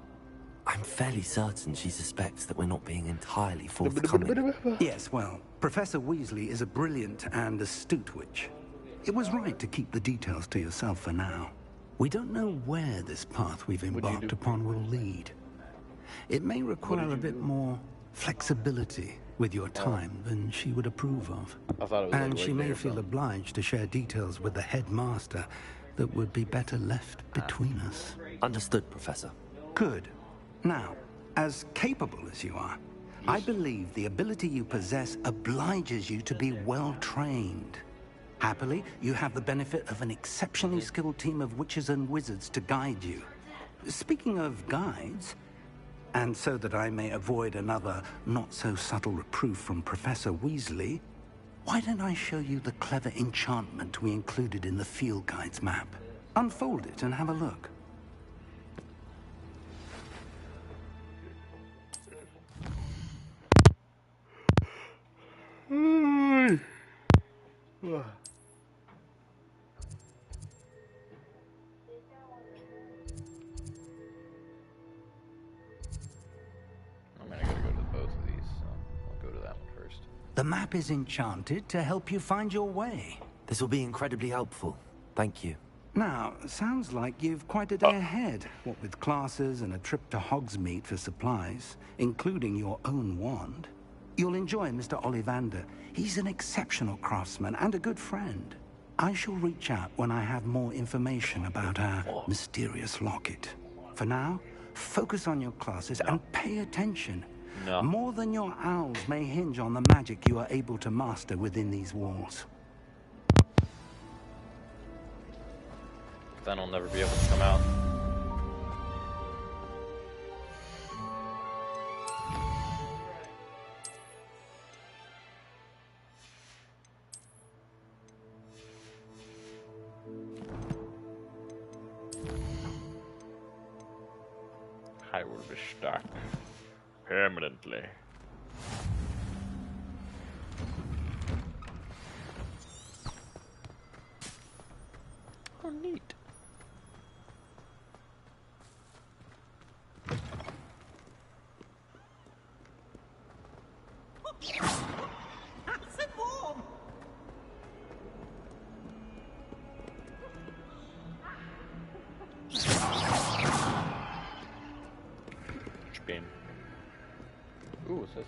I'm fairly certain she suspects that we're not being entirely forthcoming. Yes, well, Professor Weasley is a brilliant and astute witch. It was right to keep the details to yourself for now. We don't know where this path we've embarked upon will lead. It may require a bit more flexibility with your time than she would approve of. I thought it was And like she right may there, feel bro. obliged to share details with the headmaster that would be better left between us. Understood, Professor. Good. Now, as capable as you are, I believe the ability you possess obliges you to be well trained. Happily, you have the benefit of an exceptionally skilled team of witches and wizards to guide you. Speaking of guides, and so that I may avoid another not-so-subtle reproof from Professor Weasley, why don't I show you the clever enchantment we included in the field guide's map? Unfold it and have a look. I'm gonna go to both of these, so I'll go to that one first. The map is enchanted to help you find your way. This will be incredibly helpful. Thank you. Now, sounds like you've quite a day ahead, what with classes and a trip to Hogsmeade for supplies, including your own wand. You'll enjoy Mr. Ollivander. He's an exceptional craftsman and a good friend. I shall reach out when I have more information about our mysterious locket. For now, focus on your classes and pay attention. No. More than your owls may hinge on the magic you are able to master within these walls. Then I'll never be able to come out. I will be stuck permanently. Oh, neat. Acid warm! Spin. Ooh, what's this?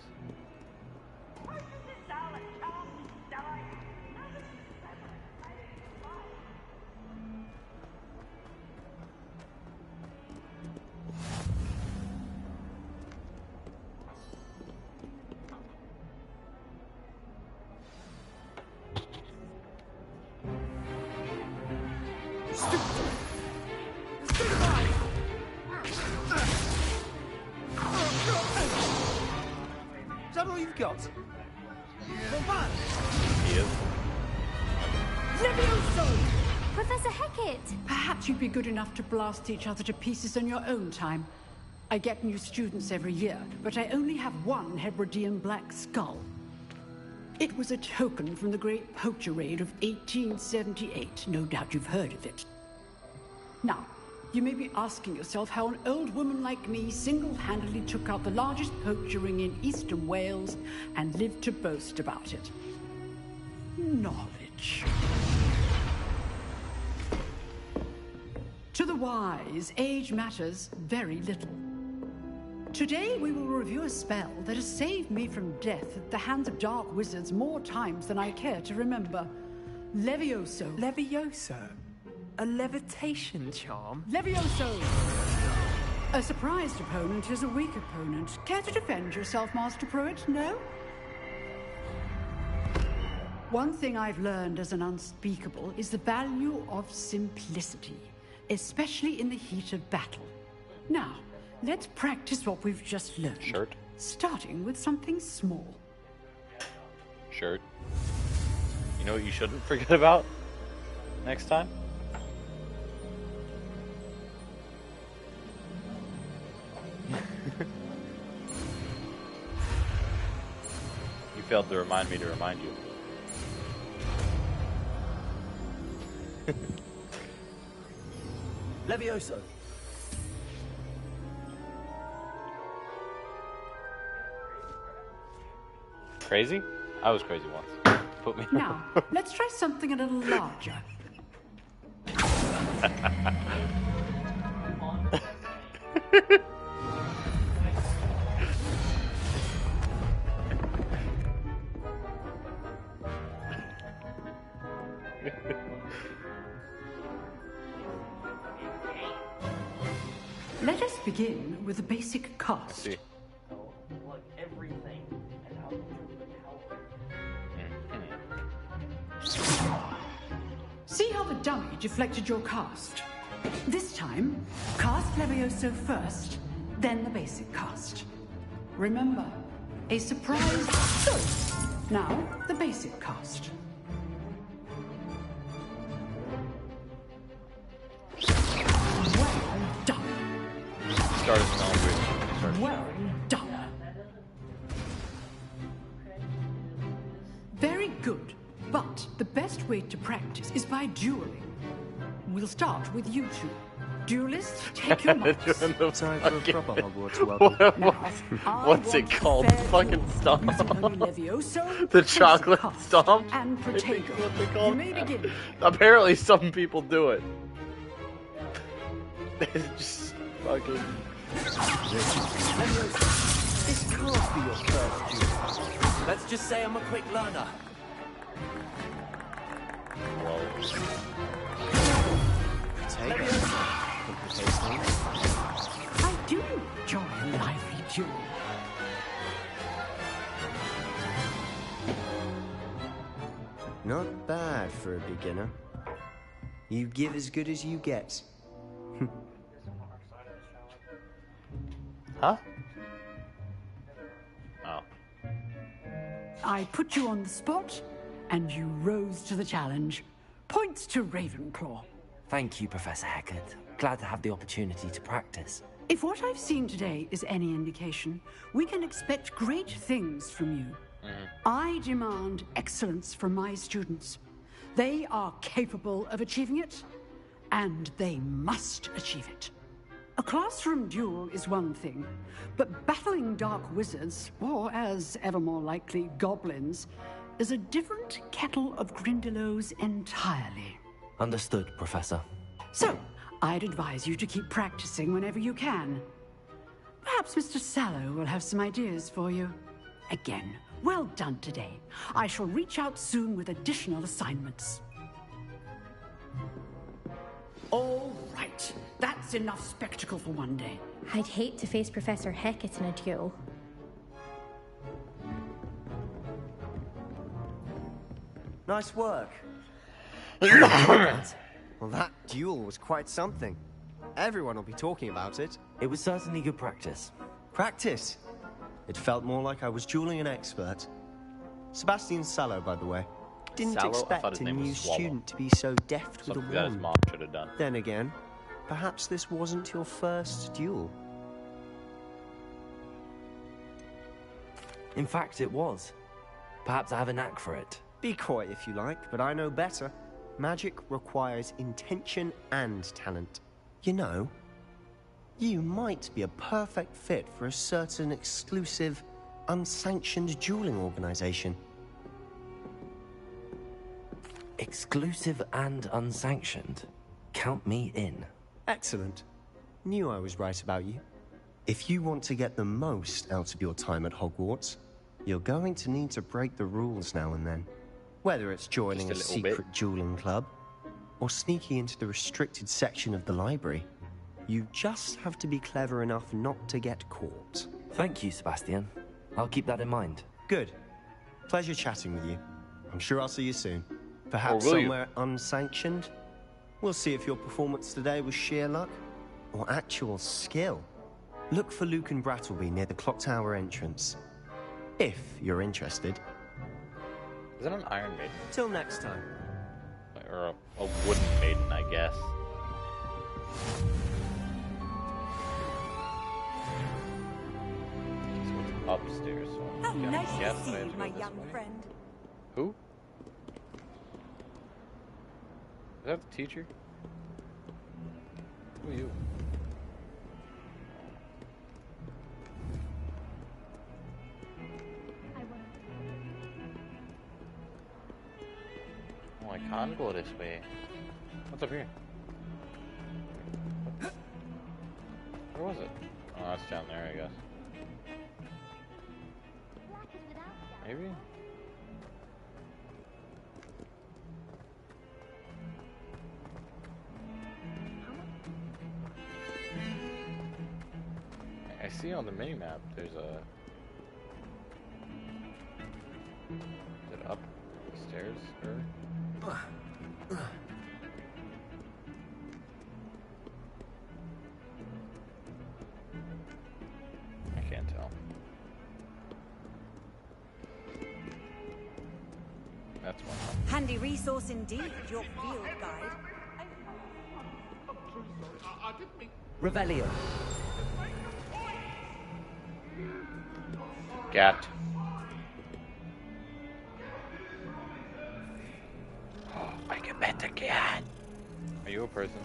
all you've got? He is. Levioso! Professor Hecat! Perhaps you'd be good enough to blast each other to pieces in your own time. I get new students every year, but I only have one Hebridean black skull. It was a token from the Great Poacher Raid of 1878. No doubt you've heard of it. Now, you may be asking yourself how an old woman like me single-handedly took out the largest poacher ring in eastern Wales and lived to boast about it. Knowledge. To the wise, age matters very little. Today we will review a spell that has saved me from death at the hands of dark wizards more times than I care to remember. Levioso. Levioso? A levitation charm? Levioso! A surprised opponent is a weak opponent. Care to defend yourself, Master Pruitt? No? One thing I've learned as an unspeakable is the value of simplicity, especially in the heat of battle. Now, let's practice what we've just learned. Shirt. Starting with something small. Shirt. You know what you shouldn't forget about next time? You failed to remind me to remind you. Levioso. Crazy? I was crazy once. Put me. Now, let's try something a little larger. Let us begin with the basic cast. See how the dummy deflected your cast? This time, cast Levioso first, then the basic cast. Remember, a surprise choice. Now, the basic cast. Well done. Started smelling weird. Well done. Very good. But the best way to practice is by dueling. We'll start with you two. Duelists, take your marks. Time for a proper Hogwarts welcome. What's it called? Fucking stomp. Levioso, The chocolate stomp? and I think Protego. that's what they call You may begin. Apparently some people do it. It's just fucking... This can't be your first duel. Let's just say I'm a quick learner. I do enjoy a lively duel. Not bad for a beginner. You give as good as you get. Huh? Oh. I put you on the spot, and you rose to the challenge. Points to Ravenclaw. Thank you, Professor Hecat. Glad to have the opportunity to practice. If what I've seen today is any indication, we can expect great things from you. I demand excellence from my students. They are capable of achieving it, and they must achieve it. A classroom duel is one thing, but battling dark wizards, or as ever more likely, goblins, is a different kettle of Grindylows entirely. Understood, Professor. So, I'd advise you to keep practicing whenever you can. Perhaps Mr. Sallow will have some ideas for you. Again, well done today. I shall reach out soon with additional assignments. All right. That's enough spectacle for one day. I'd hate to face Professor Hecat in a duel. Nice work. Well, that duel was quite something. Everyone will be talking about it. It was certainly good practice. Practice? It felt more like I was dueling an expert. Sebastian Sallow, by the way. Didn't Sallow? I thought expect his a name was new Swallow. student to be so deft with a Something that his wand. mom should have done. Then again, perhaps this wasn't your first duel. In fact, it was. Perhaps I have a knack for it. Be coy if you like, but I know better. Magic requires intention and talent. You know, you might be a perfect fit for a certain exclusive, unsanctioned dueling organization. Exclusive and unsanctioned. Count me in. Excellent. Knew I was right about you. If you want to get the most out of your time at Hogwarts, you're going to need to break the rules now and then. Whether it's joining a Just a little secret dueling club, or sneaking into the restricted section of the library, you just have to be clever enough not to get caught. Thank you, Sebastian. I'll keep that in mind. Good. Pleasure chatting with you. I'm sure I'll see you soon. Perhaps will you? somewhere unsanctioned. We'll see if your performance today was sheer luck or actual skill. Look for Luke and Brattleby near the clock tower entrance. If you're interested. Is it an Iron Maiden? Till next time. Or a wooden maiden, I guess. This one's upstairs, so How I'm gonna nice guess to see I have you, to my go this young way. friend. Who? Is that the teacher? Who are you? Oh, I can't go this way. What's up here? Where was it? Oh, that's down there, I guess. Maybe? I see on the mini-map there's a... Is it upstairs, or...? I can't tell. That's one. Handy resource indeed, your field guide. Revelio. Gat. Oh, I can pet the cat. Are you a person?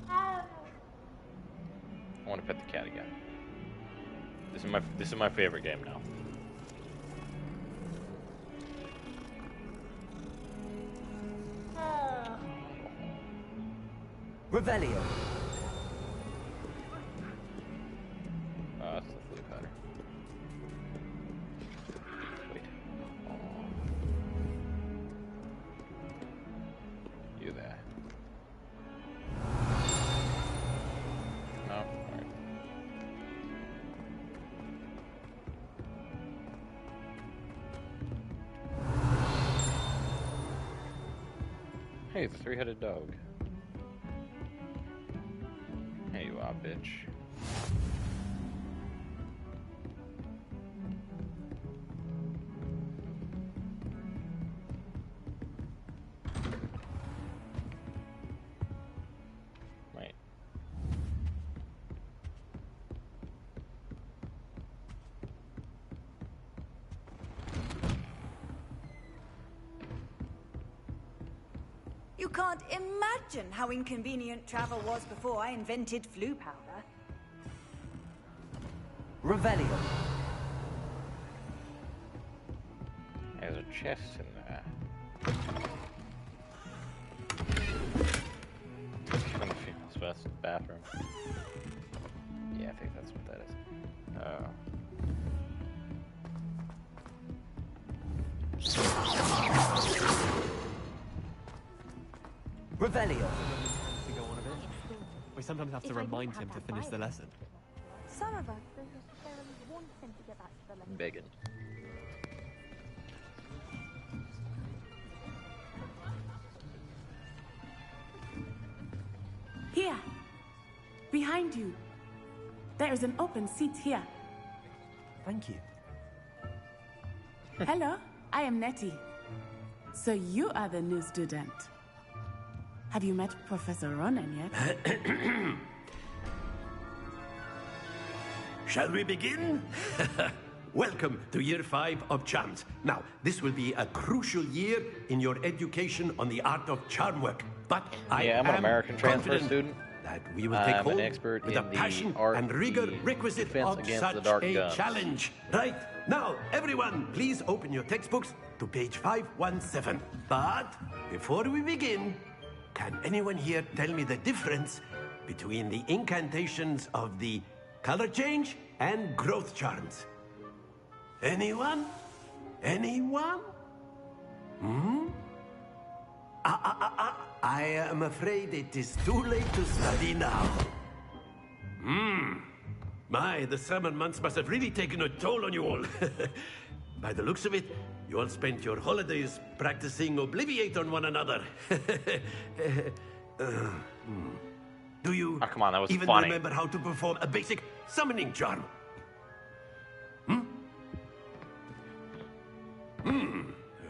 I want to pet the cat again. This is my favorite game now. Revelio. Oh, that's the flea powder. Wait. You there. No, alright. Hey, the three-headed dog. Here you are, bitch. Wait. You can't imagine how inconvenient travel was before I invented flu powder. Revelio. There's a chest in there. From the female's bathroom. Yeah, I think that's what that is. Revelio. We sometimes have to remind him to finish the lesson. Some of us don't necessarily want him to get back to the lesson. Begging. Here. Behind you. There's an open seat here. Thank you. Hello, I am Nettie. So you are the new student. Have you met Professor Ronan yet? Shall we begin? Welcome to Year 5 of Charms. Now, this will be a crucial year in your education on the art of charm work. But I'm an American transfer student. That we will take hold an expert with in the the passion art and rigor the requisite defense of against such the dark a guns. challenge. Right, now, everyone, please open your textbooks to page 517. But before we begin, can anyone here tell me the difference between the incantations of the color change and growth charms? Anyone? Anyone? I am afraid it is too late to study now. My, the summer months must have really taken a toll on you all. By the looks of it, you all spent your holidays practicing Obliviate on one another. Do you come on, that was even funny. remember how to perform a basic summoning charm?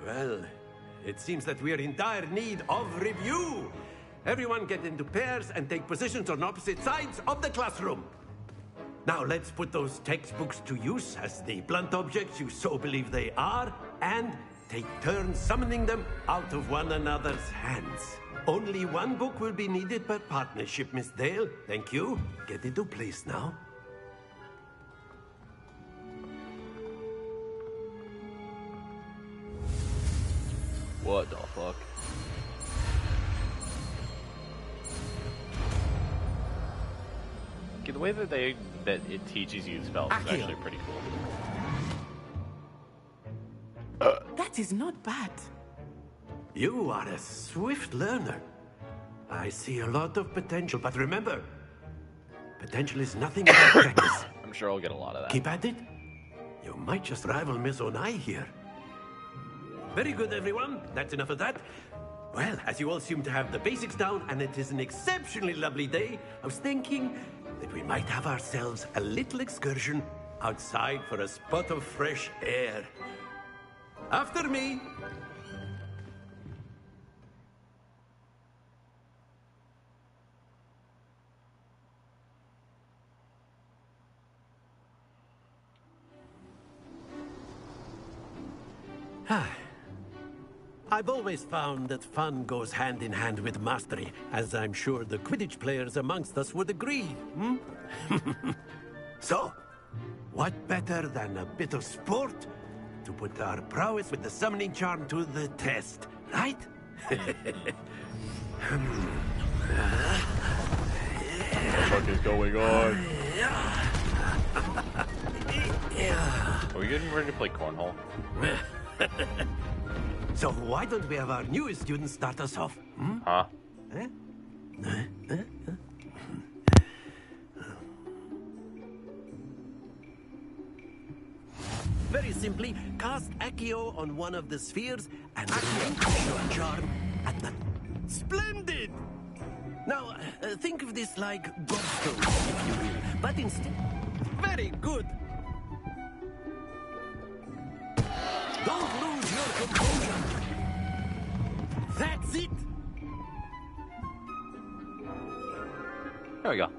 Well, it seems that we are in dire need of review. Everyone get into pairs and take positions on opposite sides of the classroom. Now let's put those textbooks to use as the blunt objects you so believe they are, and take turns summoning them out of one another's hands. Only one book will be needed per partnership, Miss Dale. Thank you. Get into place now. What the fuck? Okay, the way that it teaches you spells is actually pretty cool. That is not bad. You are a swift learner. I see a lot of potential, but remember, potential is nothing without practice. I'm sure I'll get a lot of that. Keep at it. You might just rival Miss Onai here. Very good, everyone. That's enough of that. Well, as you all seem to have the basics down, and it is an exceptionally lovely day, I was thinking that we might have ourselves a little excursion outside for a spot of fresh air. After me. I've always found that fun goes hand in hand with mastery, as I'm sure the Quidditch players amongst us would agree. So, what better than a bit of sport to put our prowess with the summoning charm to the test, right? What the fuck is going on? Are we getting ready to play cornhole? So why don't we have our newest student start us off? Huh? Very simply, cast Accio on one of the spheres and link your charm at the... Splendid! Now, think of this like gobstones, if you will, but instead... Very good! Don't lose your composure! That's it! There we go.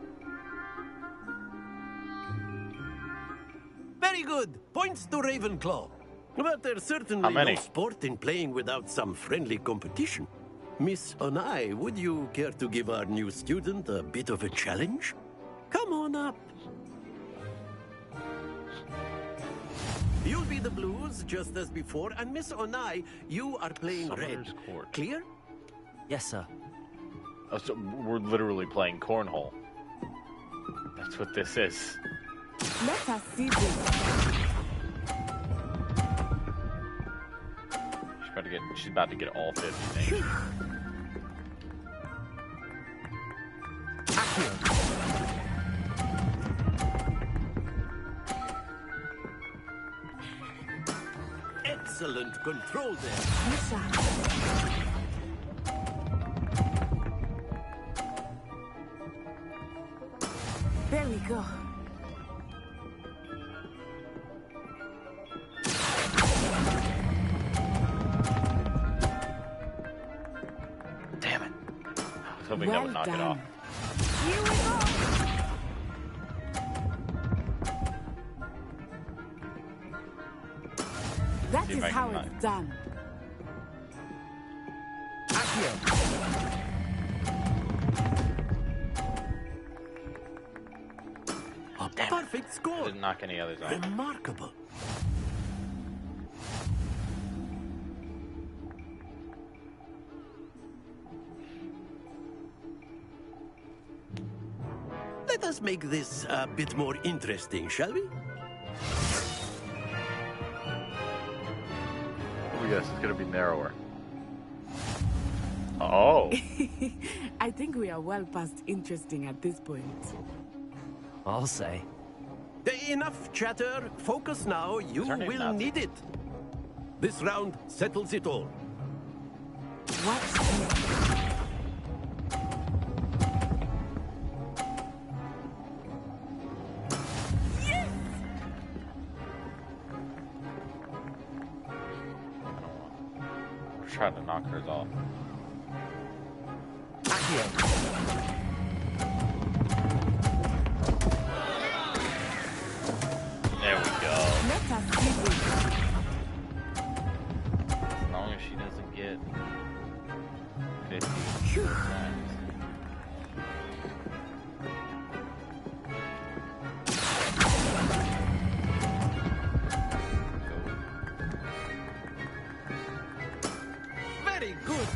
Very good. Points to Ravenclaw. But there's certainly no sport in playing without some friendly competition. Miss Onai, would you care to give our new student a bit of a challenge? Come on up. You'll be the blues, just as before, and Miss Onai, you are playing red. Clear? Yes, sir. Oh, so we're literally playing cornhole. That's what this is. Let us see this. She's about to get all 50 things. Excellent control there. There we go. was hoping that would knock it off. Here we go. That is how it's done. A perfect score. Didn't knock any others off. Remarkable. Let us make this a bit more interesting, shall we? Oh yes, it's gonna be narrower. Oh. I think we are well past interesting at this point. I'll say. Enough chatter. Focus now. You will need it. This round settles it all. We're trying to knock hers off. There we go. As long as she doesn't get 50%. Very good.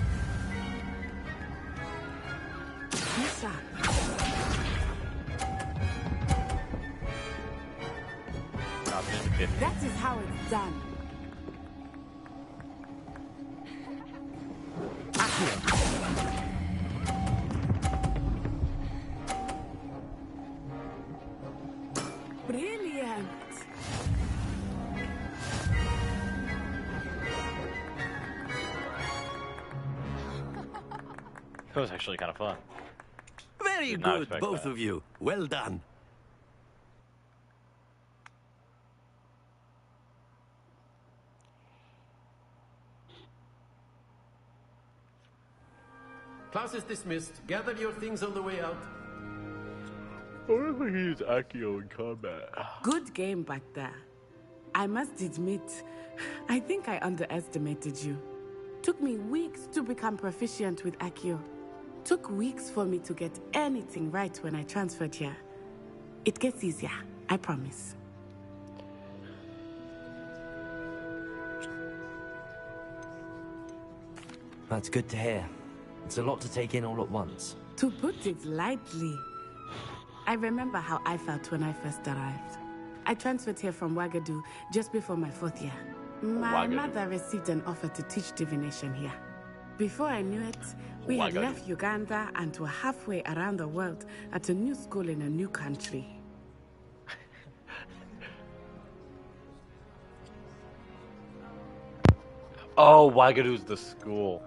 That is how it's done. Brilliant. That was actually kind of fun. Very Did not good, expect both that. of you. Well done. Class is dismissed. Gather your things on the way out. I wonder if we use Accio in combat. Good game back there. I must admit, I think I underestimated you. Took me weeks to become proficient with Accio. Took weeks for me to get anything right when I transferred here. It gets easier, I promise. That's good to hear. It's a lot to take in all at once. To put it lightly, I remember how I felt when I first arrived. I transferred here from Wagadu just before my 4th year. My mother received an offer to teach divination here. Before I knew it, we had left Uganda and were halfway around the world at a new school in a new country. Oh, Wagadu's the school.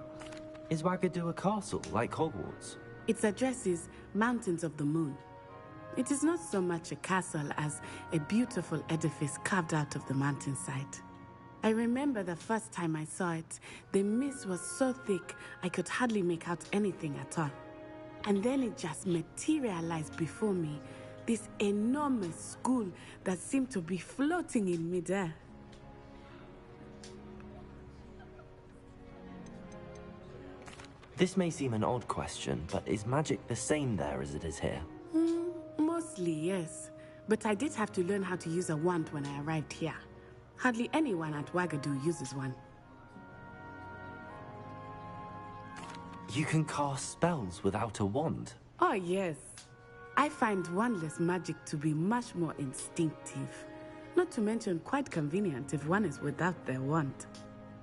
Is Wagadu a castle, like Hogwarts? Its address is Mountains of the Moon. It is not so much a castle as a beautiful edifice carved out of the mountainside. I remember the first time I saw it, the mist was so thick I could hardly make out anything at all. And then it just materialized before me, this enormous school that seemed to be floating in midair. This may seem an odd question, but is magic the same there as it is here? Mostly, yes. But I did have to learn how to use a wand when I arrived here. Hardly anyone at Wagadu uses one. You can cast spells without a wand? Oh, yes. I find wandless magic to be much more instinctive. Not to mention quite convenient if one is without their wand.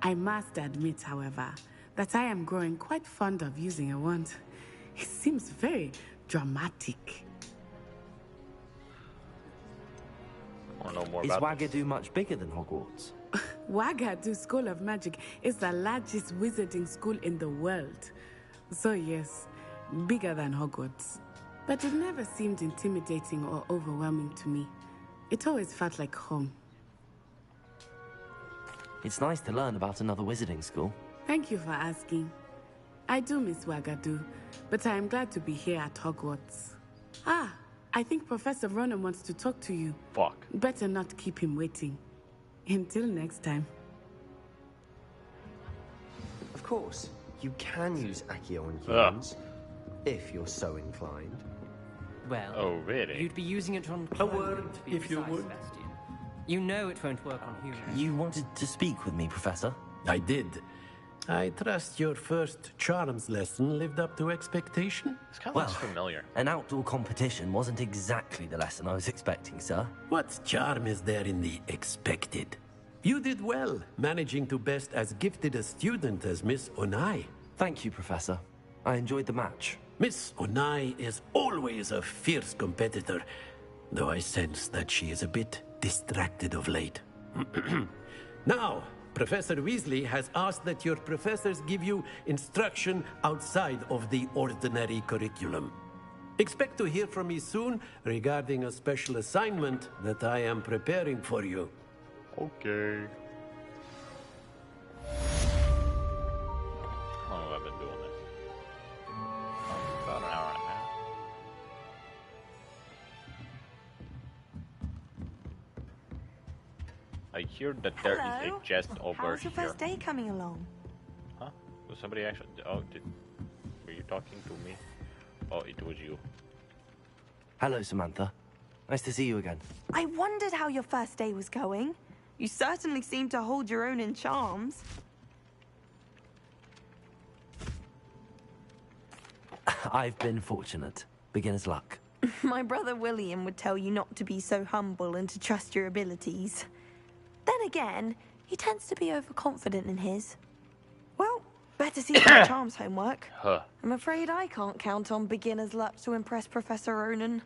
I must admit, however, that I am growing quite fond of using a wand. It seems very dramatic. Is Wagadu much bigger than Hogwarts? Wagadu School of Magic is the largest wizarding school in the world. So yes, bigger than Hogwarts. But it never seemed intimidating or overwhelming to me. It always felt like home. It's nice to learn about another wizarding school. Thank you for asking. I do miss Wagadu, but I am glad to be here at Hogwarts. Ah, I think Professor Ronen wants to talk to you. Fuck. Better not keep him waiting. Until next time. Of course, you can use Accio on humans, if you're so inclined. Well, oh, really? You'd be using it on A word, if you would. Sebastian. You know it won't work on humans. You wanted to speak with me, Professor? I did. I trust your first charms lesson lived up to expectation? This kind of looks familiar. An outdoor competition wasn't exactly the lesson I was expecting, sir. What charm is there in the expected? You did well, managing to best as gifted a student as Miss Onai. Thank you, Professor. I enjoyed the match. Miss Onai is always a fierce competitor, though I sense that she is a bit distracted of late. Now, Professor Weasley has asked that your professors give you instruction outside of the ordinary curriculum. Expect to hear from me soon regarding a special assignment that I am preparing for you. Okay. How long have I been doing this? About an hour and a half. I hear that there is Hello. a chest over How's your here. first day coming along? Huh? Was somebody actually? Oh, were you talking to me? Oh, it was you. Hello, Samantha. Nice to see you again. I wondered how your first day was going. You certainly seem to hold your own in charms. I've been fortunate. Beginner's luck. My brother William would tell you not to be so humble and to trust your abilities. Then again, he tends to be overconfident in his. Well, better see my charms homework. Huh. I'm afraid I can't count on beginner's luck to impress Professor Ronen.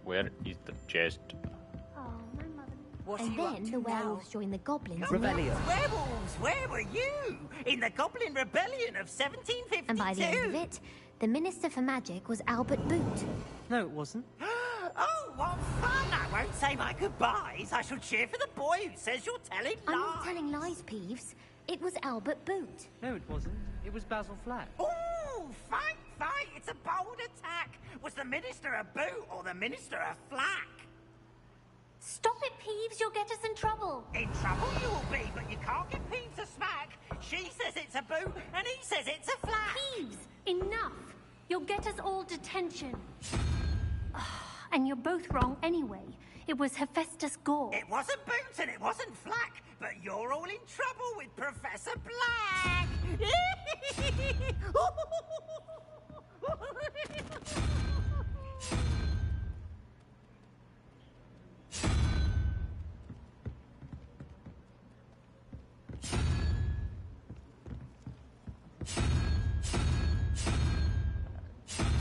Where is the chest? And then the werewolves joined the goblins. Rebellion. Werewolves, where were you? In the Goblin Rebellion of 1752. And by the end of it, the Minister for Magic was Albert Boot. No, it wasn't. Oh, what fun! I won't say my goodbyes. I shall cheer for the boy who says you're telling lies. I'm not telling lies, Peeves. It was Albert Boot. No, it wasn't. It was Basil Flack. Oh, fight, fight! It's a bold attack. Was the Minister a boot or the Minister a flack? Stop it, Peeves. You'll get us in trouble. In trouble you will be, but you can't get Peeves a smack. She says it's a boot, and he says it's a flack. Peeves, enough. You'll get us all detention. And you're both wrong anyway. It was Hephaestus Gore. It wasn't boot and it wasn't flack, but you're all in trouble with Professor Black.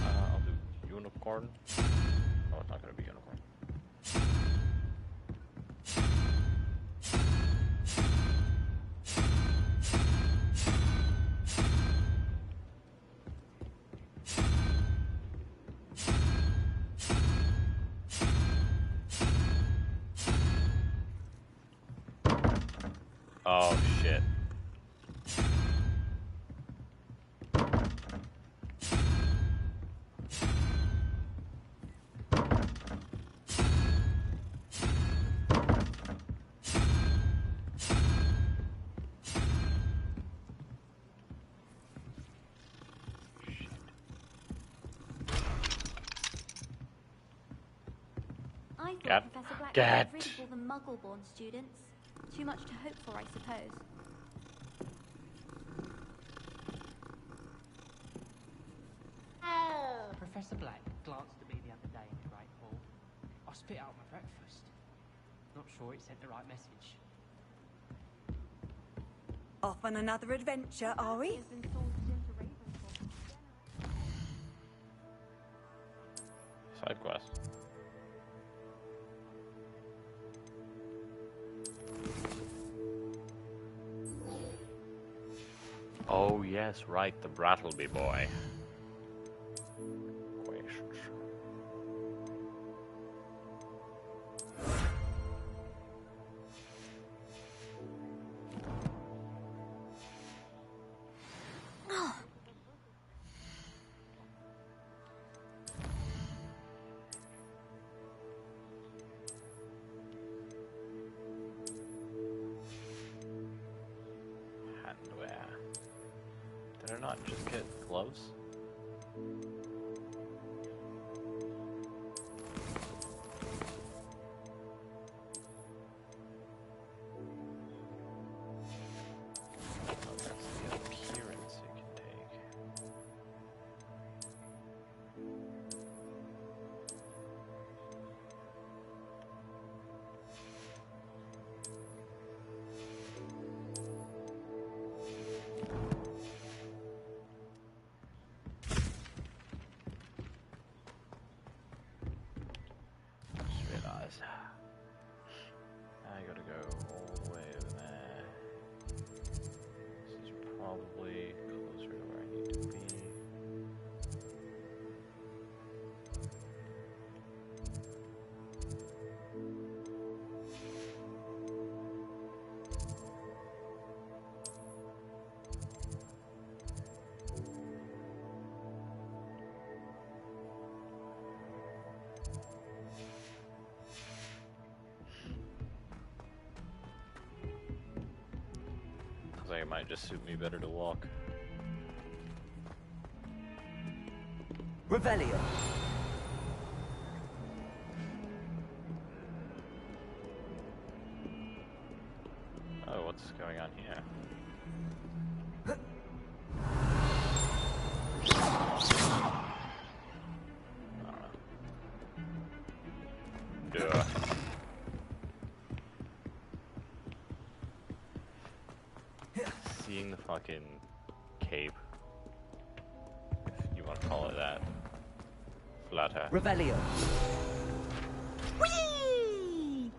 I'll do unicorn. Oh, it's not gonna be unicorn. Oh shit. I thought Cat. Professor Black Cat. got rid of all the Muggle-born students. Too much to hope for, I suppose. Professor Black glanced at me the other day in the Great Hall. I spit out my breakfast. Not sure it sent the right message. Off on another adventure, are we? Side quest. Oh yes, right, the Brattleby boy. Quests. Did I not just get gloves? I gotta go all the way over there. This is probably closer to where I need to be. It might just suit me better to walk. Revelio. Oh, what's going on here? Duh. Seeing the fucking cape, if you want to call it that, flutter. Revelio. Whee!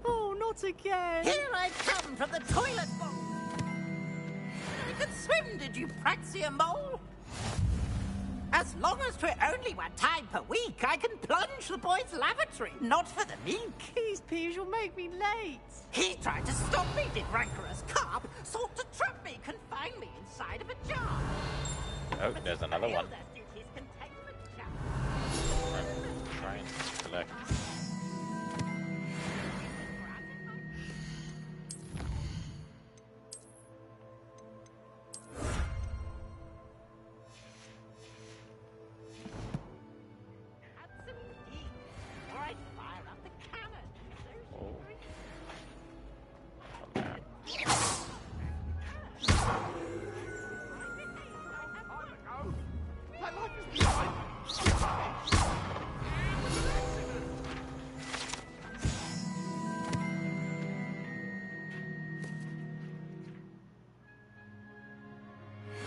Oh, not again! Here I come from the toilet bowl. You could swim, did you, Praxia Mole? As long as 'twere only 1 time per week, I can plunge the boy's lavatory, not for the meek. These peas will make me late. He tried to stop me, did rancorous carp, sought to trap me, confine me inside of a jar. Oh, there's another one. That did his containment jar. I'm trying to collect.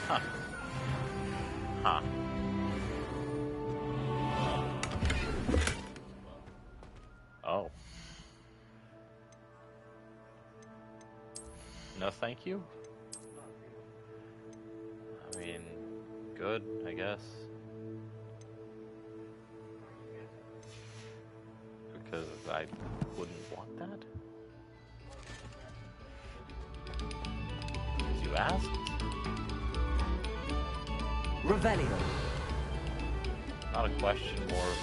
Huh. Huh. Oh. No, thank you? I mean, good, I guess. Because I wouldn't want that. Because you asked? Revelio. Not a question, more of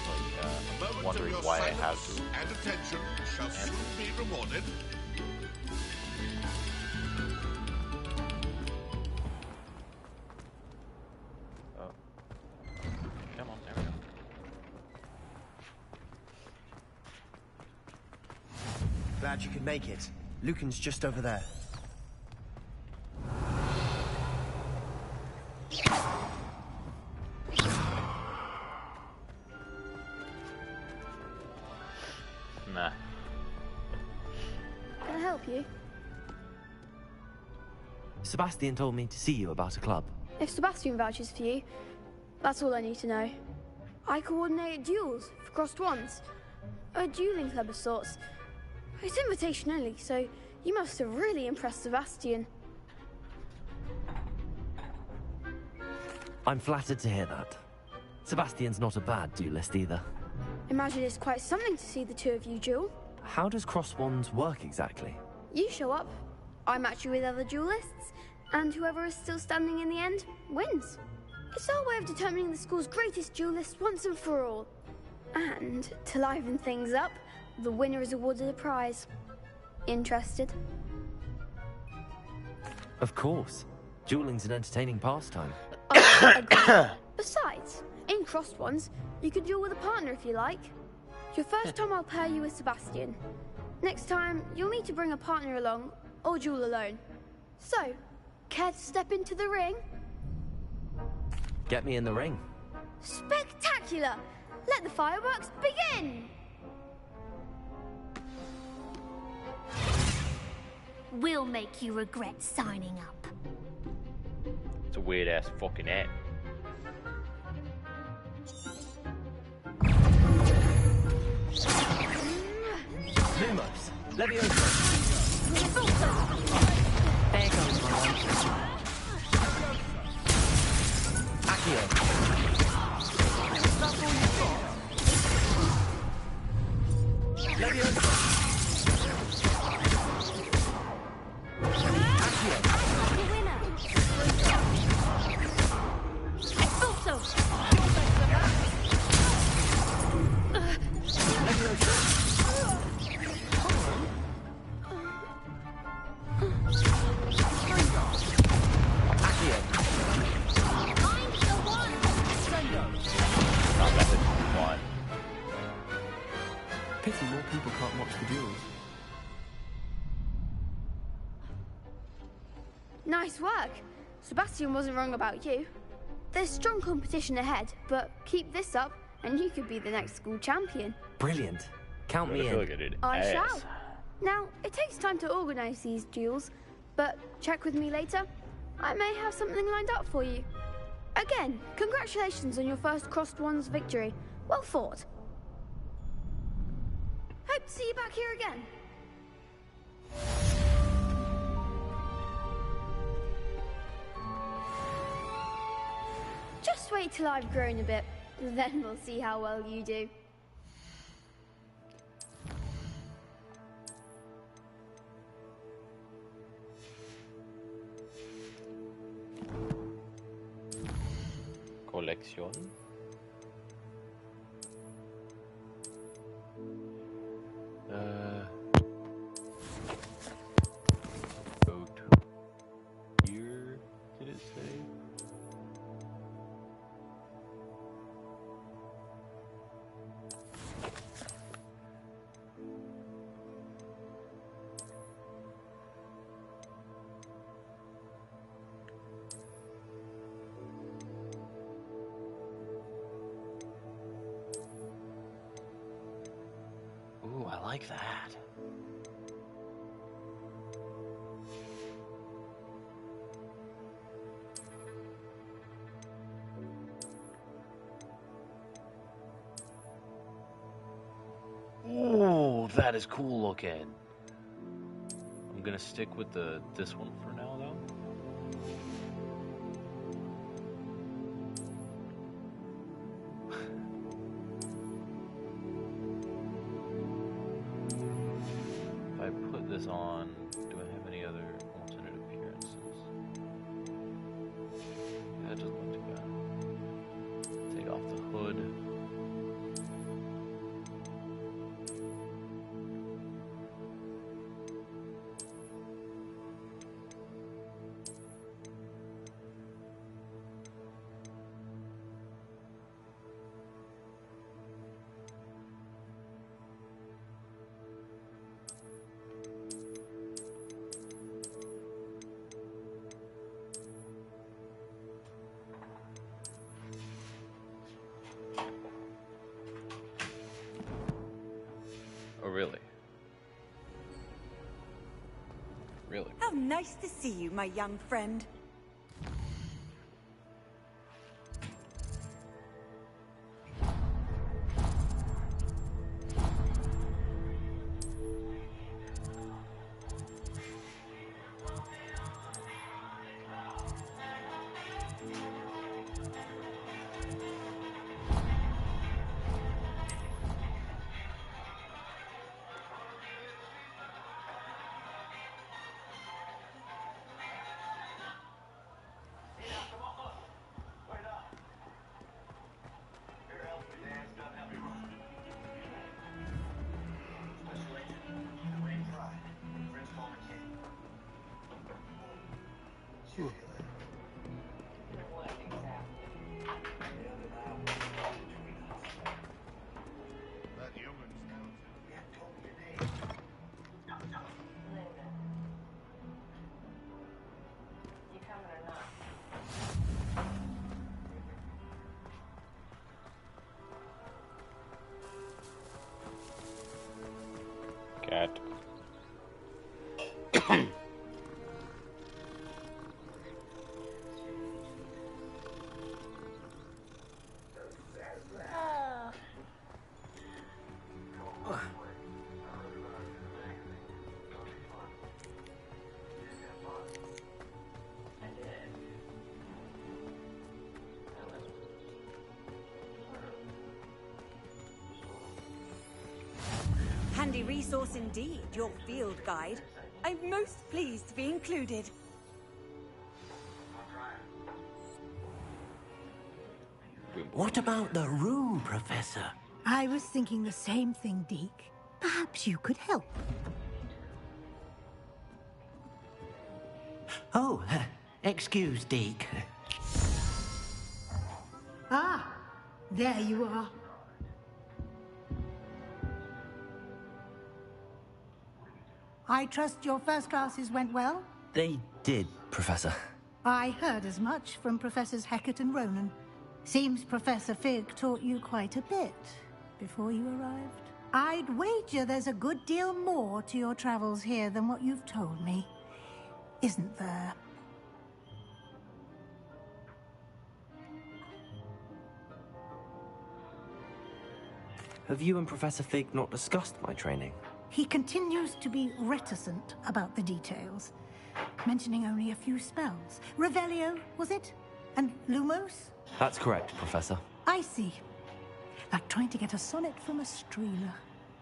like wondering why I have to. And attention shall soon be rewarded. Oh. Come on, there we go. Glad you could make it. Lucan's just over there. Nah. Can I help you? Sebastian told me to see you about a club. If Sebastian vouches for you, that's all I need to know. I coordinate duels for crossed ones. A dueling club of sorts. It's invitation only, so you must have really impressed Sebastian. I'm flattered to hear that. Sebastian's not a bad duelist either. Imagine it's quite something to see the two of you duel. How does cross wands work exactly? You show up, I match you with other duelists, and whoever is still standing in the end wins. It's our way of determining the school's greatest duelist once and for all. And to liven things up, the winner is awarded a prize. Interested? Of course. Dueling's an entertaining pastime. Agreed. Besides, in crossed ones, you can duel with a partner if you like. Your first time I'll pair you with Sebastian. Next time, you'll need to bring a partner along, or duel alone. So, care to step into the ring? Get me in the ring. Spectacular! Let the fireworks begin! We'll make you regret signing up. It's a weird ass fucking hat. Lumos, Leviosa. There goes my one. Accio. Leviosa. Accio. Expulso. Leviosa. Pity more people can't watch the duels. Nice work. Sebastian wasn't wrong about you. There's strong competition ahead, but keep this up and you could be the next school champion. Brilliant. Count me in. I shall. Now, it takes time to organise these duels, but check with me later. I may have something lined up for you. Again, congratulations on your first Crossed Ones victory. Well fought. Hope to see you back here again. Just wait till I've grown a bit, then we'll see how well you do. Colección. Go to here, did it say? Ooh, I like that. Ooh, that is cool looking. I'm gonna stick with this one for now, though. If I put this on, do I have any other alternate appearances? Yeah, that doesn't look too bad. Take off the hood. Oh, really? Really? How nice to see you, my young friend. resource indeed, your field guide. I'm most pleased to be included. What about the room, Professor? I was thinking the same thing, Deke. Perhaps you could help. Oh, excuse, Deke. Ah, there you are. I trust your first classes went well? They did, Professor. I heard as much from Professors Hecat and Ronan. Seems Professor Fig taught you quite a bit before you arrived. I'd wager there's a good deal more to your travels here than what you've told me. Isn't there? Have you and Professor Fig not discussed my training? He continues to be reticent about the details, mentioning only a few spells. Revelio, was it? And Lumos? That's correct, Professor. I see. Like trying to get a sonnet from a streeler.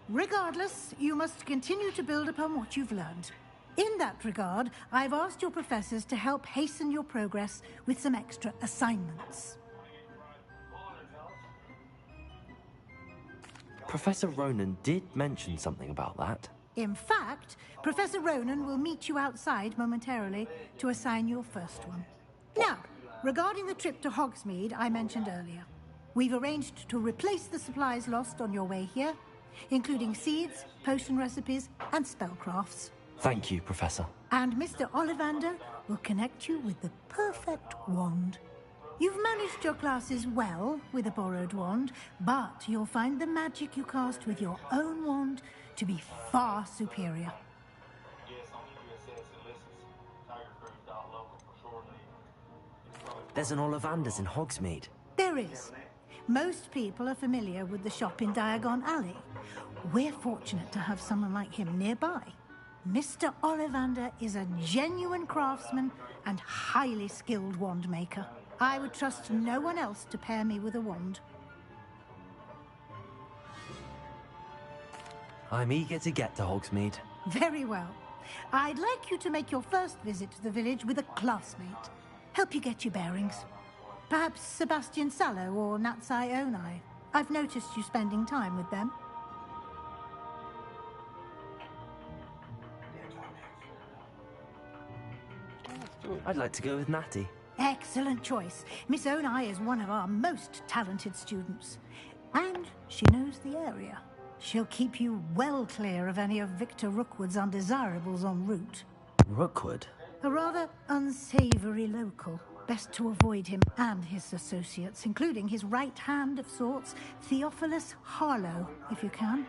Regardless, you must continue to build upon what you've learned. In that regard, I've asked your professors to help hasten your progress with some extra assignments. Professor Ronan did mention something about that. In fact, Professor Ronan will meet you outside momentarily to assign your first one. Now, regarding the trip to Hogsmeade I mentioned earlier, we've arranged to replace the supplies lost on your way here, including seeds, potion recipes, and spellcrafts. Thank you, Professor. And Mr. Ollivander will connect you with the perfect wand. You've managed your classes well with a borrowed wand, but you'll find the magic you cast with your own wand to be far superior. There's an Ollivanders in Hogsmeade. There is. Most people are familiar with the shop in Diagon Alley. We're fortunate to have someone like him nearby. Mr. Ollivander is a genuine craftsman and highly skilled wand maker. I would trust no one else to pair me with a wand. I'm eager to get to Hogsmeade. Very well. I'd like you to make your first visit to the village with a classmate. Help you get your bearings. Perhaps Sebastian Sallow or Natsai Onai. I've noticed you spending time with them. I'd like to go with Natty. Excellent choice. Miss Onai is one of our most talented students. And she knows the area. She'll keep you well clear of any of Victor Rookwood's undesirables en route. Rookwood? A rather unsavory local. Best to avoid him and his associates, including his right hand of sorts, Theophilus Harlow, if you can.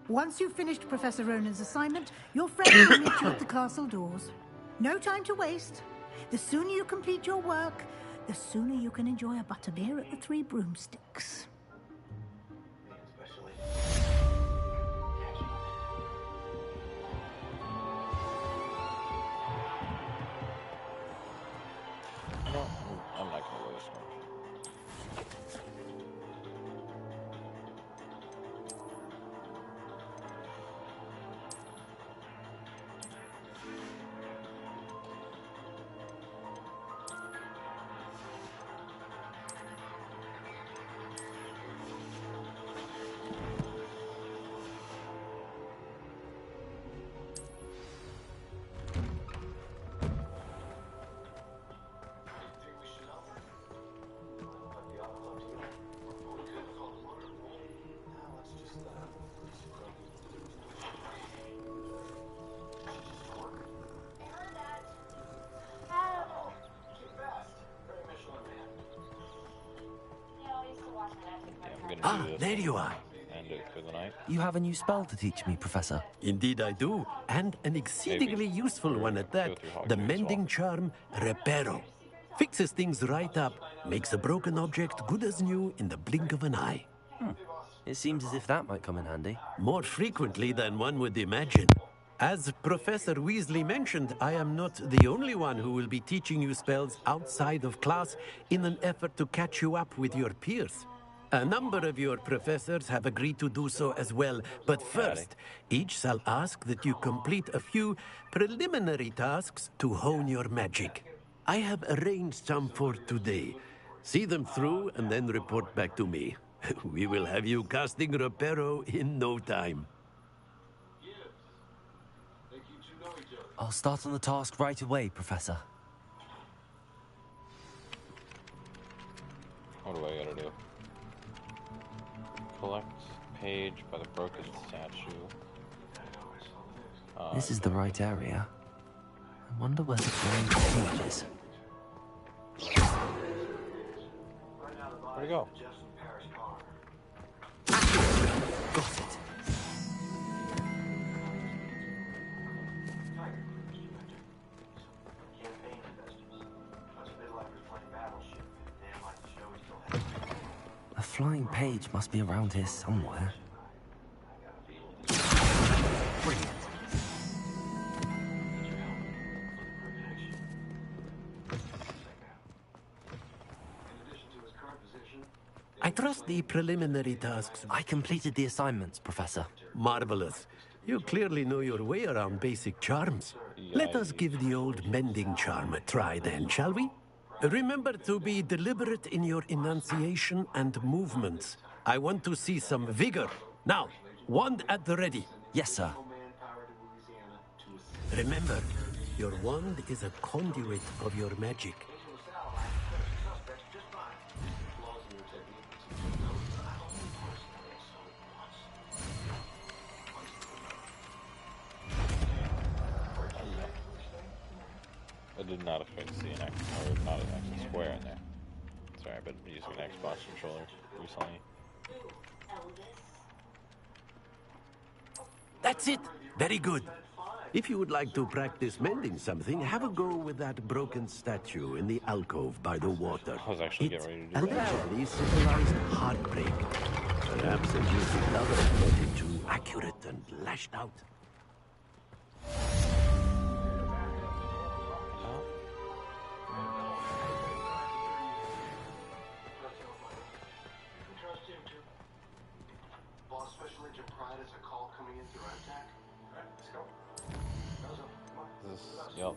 Once you've finished Professor Ronan's assignment, your friend will meet you at the castle doors. No time to waste. The sooner you complete your work, the sooner you can enjoy a butterbeer at the Three Broomsticks. I'm not gonna go this much. There you are. End it for the night. You have a new spell to teach me, Professor. Indeed I do, and an exceedingly useful one at that. The mending charm, Reparo. Fixes things right up, makes a broken object good as new in the blink of an eye. It seems as if that might come in handy. More frequently than one would imagine. As Professor Weasley mentioned, I am not the only one who will be teaching you spells outside of class in an effort to catch you up with your peers. A number of your professors have agreed to do so as well, but first, each shall ask that you complete a few preliminary tasks to hone your magic. I have arranged some for today. See them through and then report back to me. We will have you casting Reparo in no time. I'll start on the task right away, Professor. What do I gotta do? Collect page by the broken statue. This is the right area. I wonder where the flying page is. Where'd it go? Got it. A flying page must be around here somewhere. Brilliant. I trust the preliminary tasks. I completed the assignments, Professor. Marvelous. You clearly know your way around basic charms. Let us give the old mending charm a try then, shall we? Remember to be deliberate in your enunciation and movements. I want to see some vigor. Now, wand at the ready. Yes, sir. Remember, your wand is a conduit of your magic. I did not expect to see an X, or not an X square in there. Sorry, I've been using an Xbox controller recently. That's it. Very good. If you would like to practice mending something, have a go with that broken statue in the alcove by the water. I was actually getting ready to do that. Allegedly symbolized heartbreak. Perhaps a music lover made it too accurate and lashed out. Yep.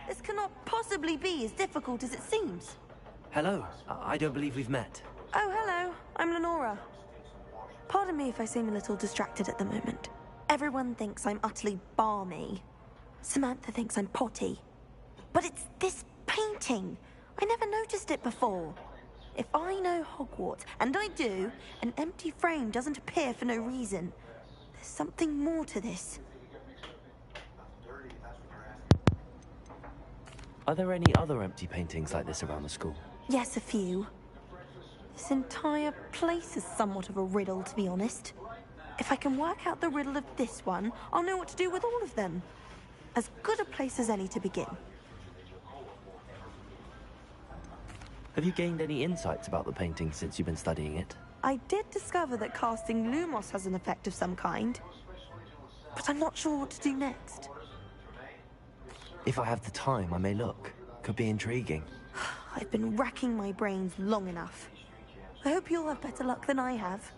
This cannot possibly be as difficult as it seems. Hello. I don't believe we've met. Oh, hello. I'm Lenora. Pardon me if I seem a little distracted at the moment. Everyone thinks I'm utterly balmy. Samantha thinks I'm potty. But it's this painting. I never noticed it before. If I know Hogwarts, and I do, an empty frame doesn't appear for no reason. There's something more to this. Are there any other empty paintings like this around the school? Yes, a few. This entire place is somewhat of a riddle, to be honest. If I can work out the riddle of this one, I'll know what to do with all of them. As good a place as any to begin. Have you gained any insights about the painting since you've been studying it? I did discover that casting Lumos has an effect of some kind, but I'm not sure what to do next. If I have the time, I may look. Could be intriguing. I've been racking my brains long enough. I hope you'll have better luck than I have.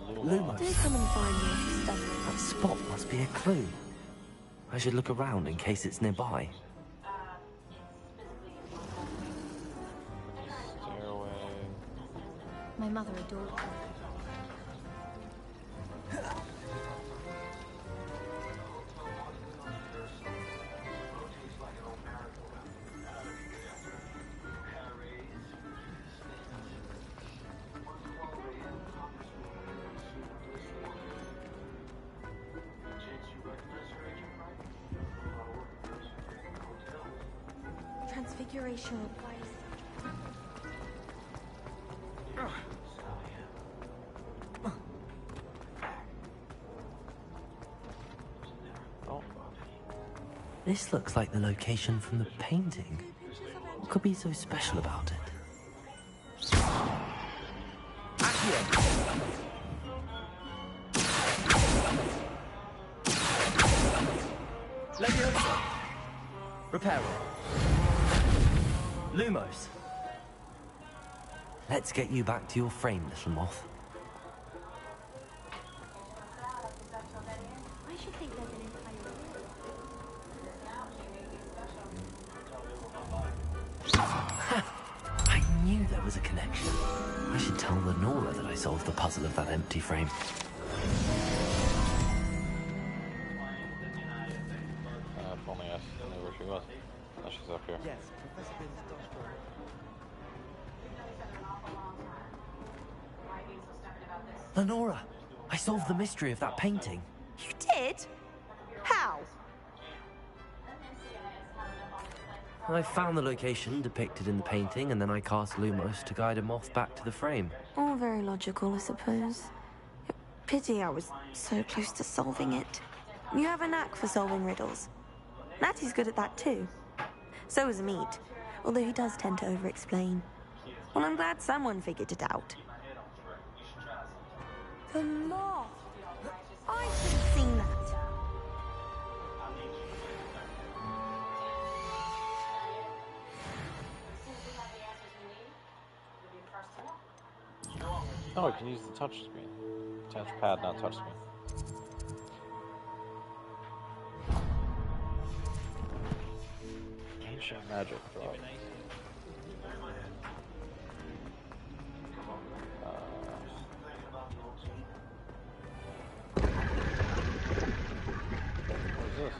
Lumos. Do come and find me if you're studying. That spot must be a clue. I should look around in case it's nearby. My mother adored her. Transfiguration requires This looks like the location from the painting. What could be so special about it? Leviosa! Reparo. Lumos. Let's get you back to your frame, little moth. I should think there's an I knew there was a connection. I should tell Lenora that I solved the puzzle of that empty frame. If only I knew where she was. Oh, she's up here. Yes, Professor Binns does draw. Lenora, I solved the mystery of that painting. You did? How? I found the location depicted in the painting, and then I cast Lumos to guide a moth back to the frame. All very logical, I suppose. Pity I was so close to solving it. You have a knack for solving riddles. Natty's good at that too. So is Meat, although he does tend to over-explain. Well, I'm glad someone figured it out. The moth! I should have seen that. Oh, I can use the touch screen. Touchpad, not touch screen. Ancient magic drop. What is this?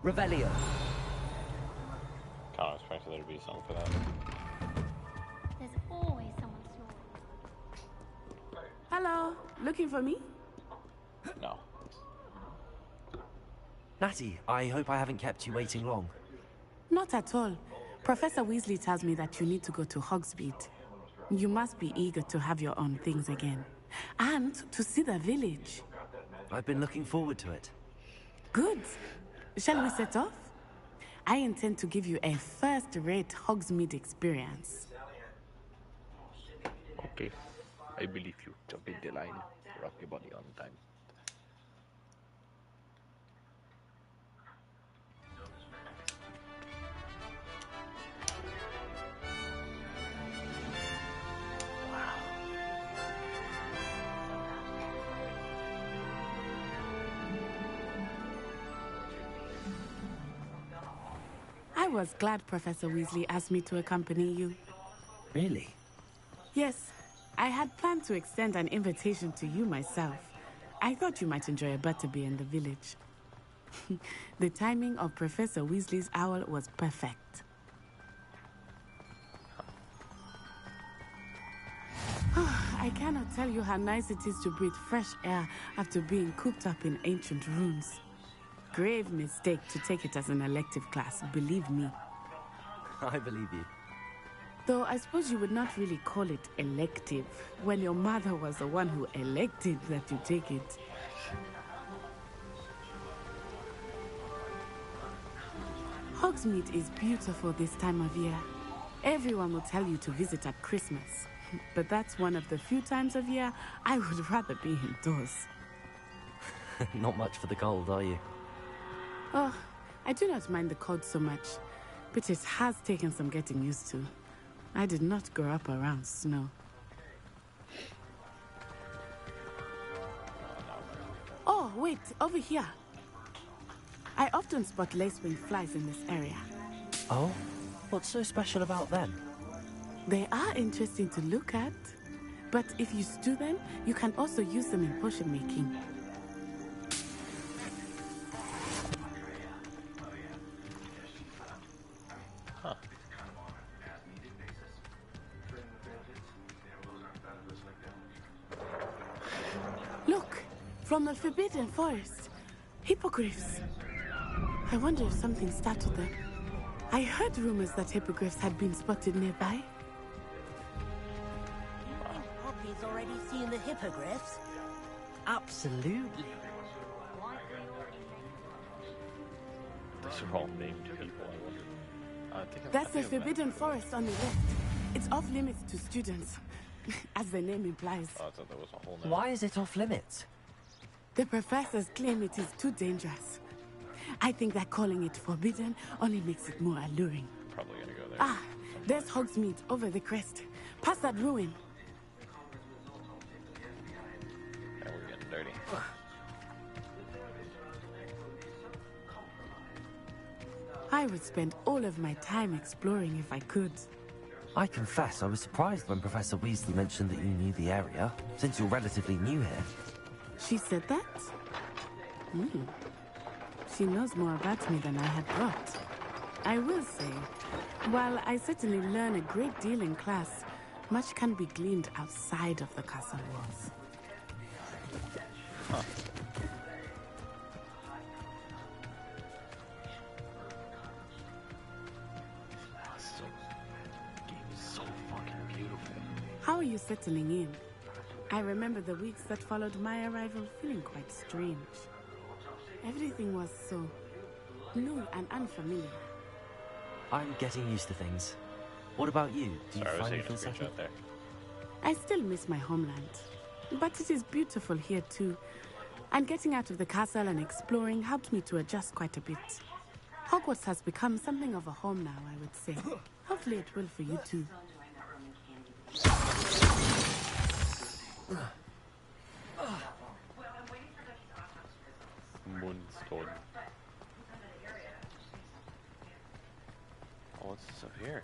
Revelio. Can't expect there to be something for that. There's always someone snoring. Hello, looking for me? No. Natty, I hope I haven't kept you waiting long. Not at all. Professor Weasley tells me that you need to go to Hogsmeade. You must be eager to have your own things again. And to see the village. I've been looking forward to it. Good. Shall we set off? I intend to give you a first-rate Hogsmeade experience. Okay, I believe you. Jump in the line. Rock your body on time. I was glad Professor Weasley asked me to accompany you. Really? Yes, I had planned to extend an invitation to you myself. I thought you might enjoy a butterbeer in the village. The timing of Professor Weasley's owl was perfect. I cannot tell you how nice it is to breathe fresh air after being cooped up in ancient ruins. Grave mistake to take it as an elective class, believe me. I believe you. Though I suppose you would not really call it elective when your mother was the one who elected that you take it. Hogsmeade is beautiful this time of year. Everyone will tell you to visit at Christmas. But that's one of the few times of year I would rather be indoors. Not much for the cold, are you? Oh, I do not mind the cold so much, but it has taken some getting used to. I did not grow up around snow. Oh, wait, over here. I often spot lacewing flies in this area. Oh? What's so special about them? They are interesting to look at, but if you stew them, you can also use them in potion making. Huh. Look, from the Forbidden Forest. Hippogriffs. I wonder if something startled them. I heard rumors that hippogriffs had been spotted nearby. Poppy's already seen the hippogriffs? Absolutely. These are all named people, I wonder. That's the Forbidden Forest on the left. It's off limits to students, as the name implies. Oh, I thought there was a whole name. Why is it off limits? The professors claim it is too dangerous. I think that calling it forbidden only makes it more alluring. Probably gonna go there. Ah, there's Hogsmeade over the crest. Past that ruin. Yeah, we're getting dirty. I would spend all of my time exploring if I could. I confess I was surprised when Professor Weasley mentioned that you knew the area, since you're relatively new here. She said that? She knows more about me than I had thought. I will say, while I certainly learn a great deal in class, much can be gleaned outside of the castle walls. Huh. So fucking beautiful. How are you settling in? I remember the weeks that followed my arrival feeling quite strange. Everything was so new and unfamiliar. I'm getting used to things. What about you? Do you find you feel settled? I still miss my homeland, but it is beautiful here too. And getting out of the castle and exploring helped me to adjust quite a bit. Hogwarts has become something of a home now, I would say. Hopefully it will for you too. Moonstone. Oh, what's this up here?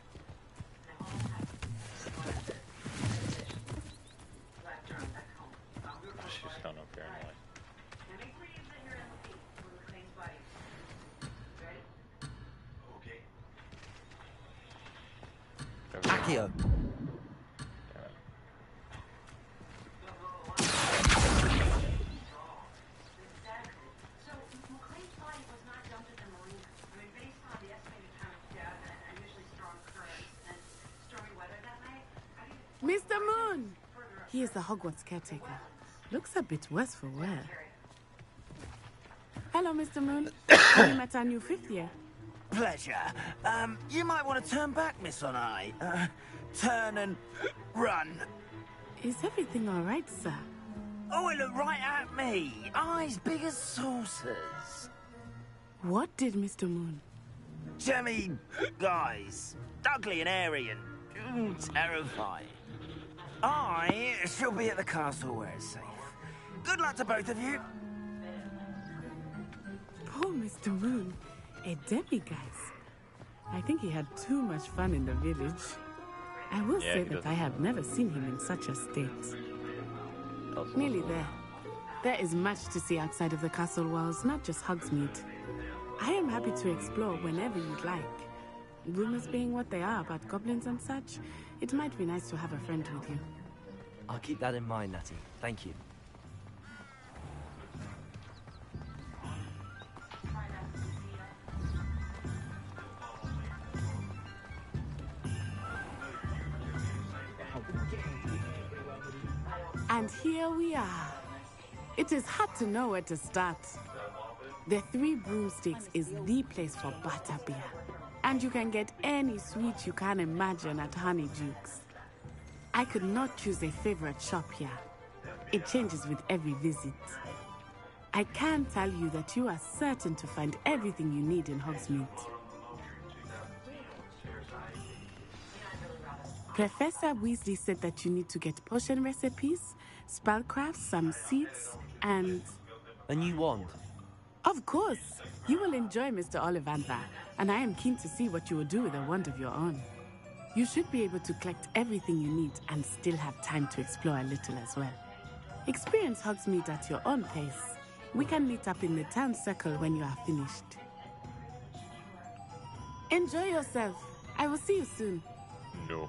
She's gone up here anyway. Accio! Mr. Moon! He is the Hogwarts caretaker. Looks a bit worse for wear. Hello, Mr. Moon. Have you met our new fifth year? Pleasure. You might want to turn back, Miss Onai. Turn and run. Is everything all right, sir? Oh, it looked right at me. Eyes big as saucers. What did Mr. Moon? Jemmy, guys. Ugly and airy and terrifying. I shall be at the castle where it's safe. Good luck to both of you. Poor Mr. Moon. A demiguise. I think he had too much fun in the village. I will say that I have never seen him in such a state. Nearly there. There is much to see outside of the castle walls, not just Hogsmeade. I am happy to explore whenever you'd like. Rumors being what they are about goblins and such, it might be nice to have a friend with you. I'll keep that in mind, Natty. Thank you. And here we are. It is hard to know where to start. The Three Broomsticks is the place for butterbeer. And you can get any sweet you can imagine at Honeydukes. I could not choose a favorite shop here. It changes with every visit. I can tell you that you are certain to find everything you need in Hogsmeade. Professor Weasley said that you need to get potion recipes, spellcraft, some seeds, and A new wand? Of course. You will enjoy Mr. Ollivander, and I am keen to see what you will do with a wand of your own. You should be able to collect everything you need and still have time to explore a little as well. Experience Hogsmeade at your own pace. We can meet up in the town circle when you are finished. Enjoy yourself. I will see you soon. No.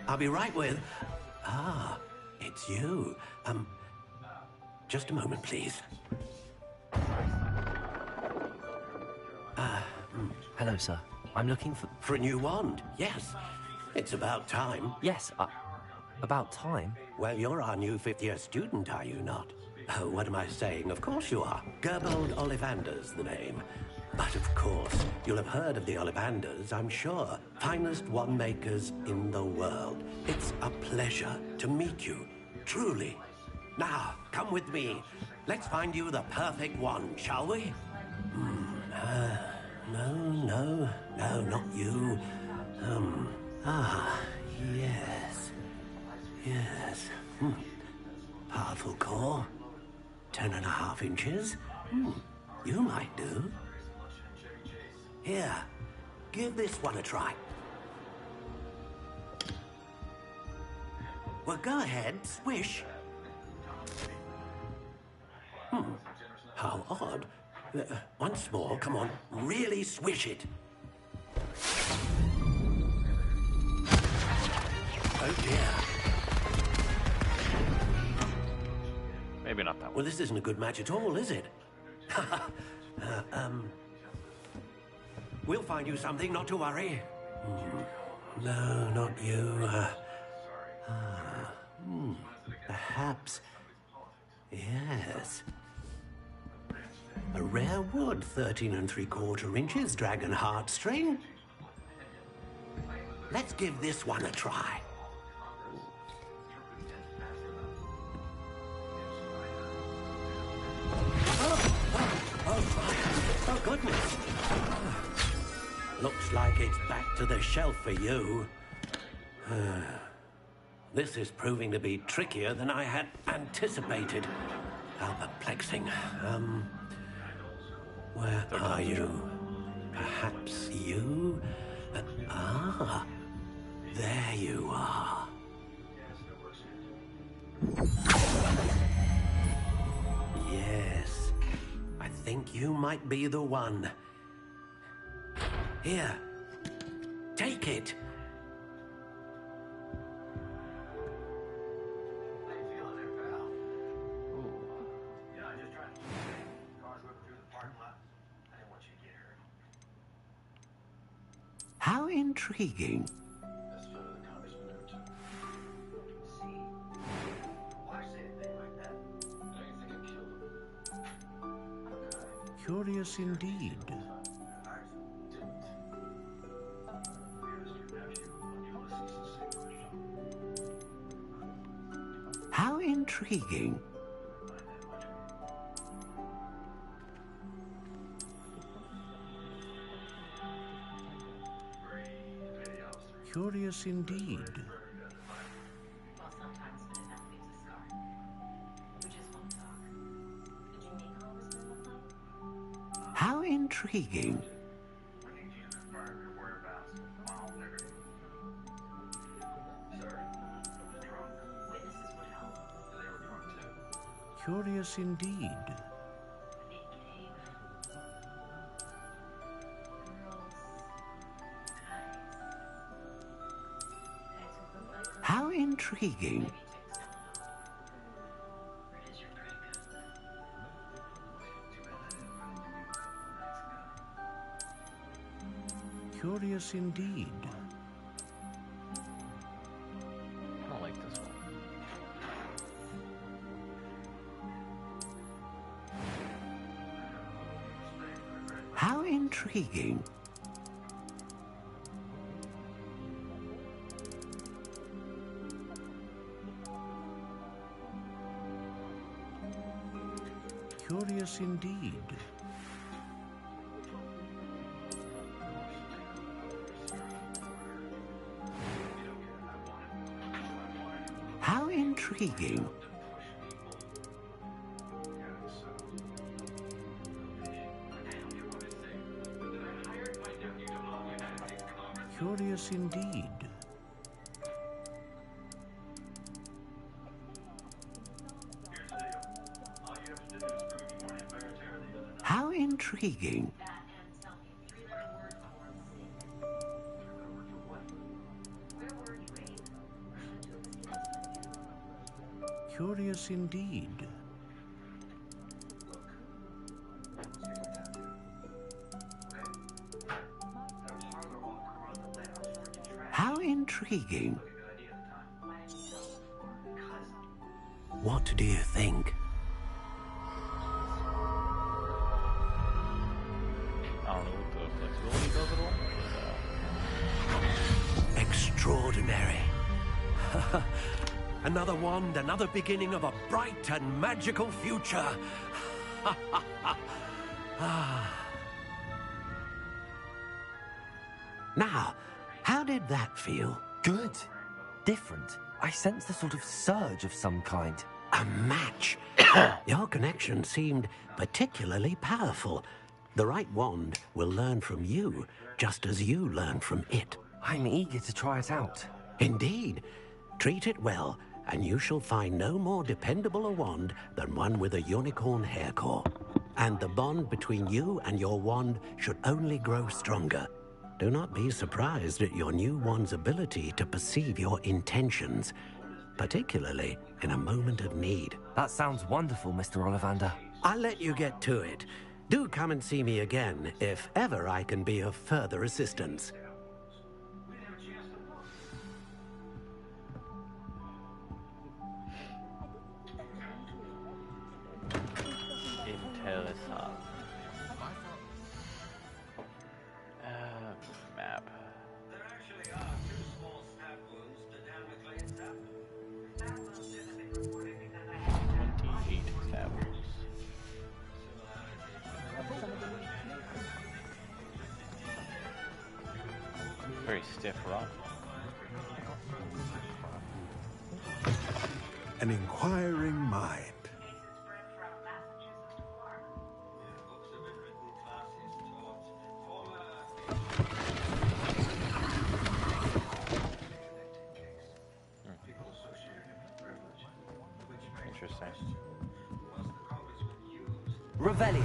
I'll be right with... Ah, it's you. Just a moment, please. Hello, sir. I'm looking for... For a new wand, yes. It's about time. Yes, about time? Well, you're our new fifth-year student, are you not? Oh, what am I saying? Of course you are. Gerbold Ollivander's the name. But of course, you'll have heard of the Ollivanders, I'm sure. Finest wand makers in the world. It's a pleasure to meet you, truly. Now, come with me. Let's find you the perfect wand, shall we? No, not you. Yes. Powerful core. 10.5 inches. You might do. Here, give this one a try. Well, go ahead, swish. How odd. Once more, come on, really swish it. Oh dear. Maybe not that one. Well, this isn't a good match at all, is it? We'll find you something, not to worry. No, not you. Perhaps. Yes. A rare wood, 13 3/4 inches, dragon heartstring. Let's give this one a try. Oh, goodness. Looks like it's back to the shelf for you. This is proving to be trickier than I had anticipated. How perplexing. Where are you? Perhaps you? There you are. Yes, I think you might be the one. Here, take it. How intriguing. Curious indeed. How intriguing. Curious indeed. How intriguing. Curious indeed. How intriguing. Curious indeed. intriguing. Curious indeed. How intriguing. Curious indeed. How intriguing. Curious indeed. How intriguing. What do you think? I don't know what the flexibility does at all. Extraordinary. Another wand, another beginning of a bright and magical future. Now, how did that feel? Good. Different. I sensed a sort of surge of some kind. A match. Your connection seemed particularly powerful. The right wand will learn from you, just as you learn from it. I'm eager to try it out. Indeed. Treat it well, and you shall find no more dependable a wand than one with a unicorn hair core. And the bond between you and your wand should only grow stronger. Do not be surprised at your new wand's ability to perceive your intentions, particularly in a moment of need. That sounds wonderful, Mr. Ollivander. I'll let you get to it. Do come and see me again if ever I can be of further assistance. Interessant. Map. Very stiff rock. An inquiring mind. Interesting. Revelio.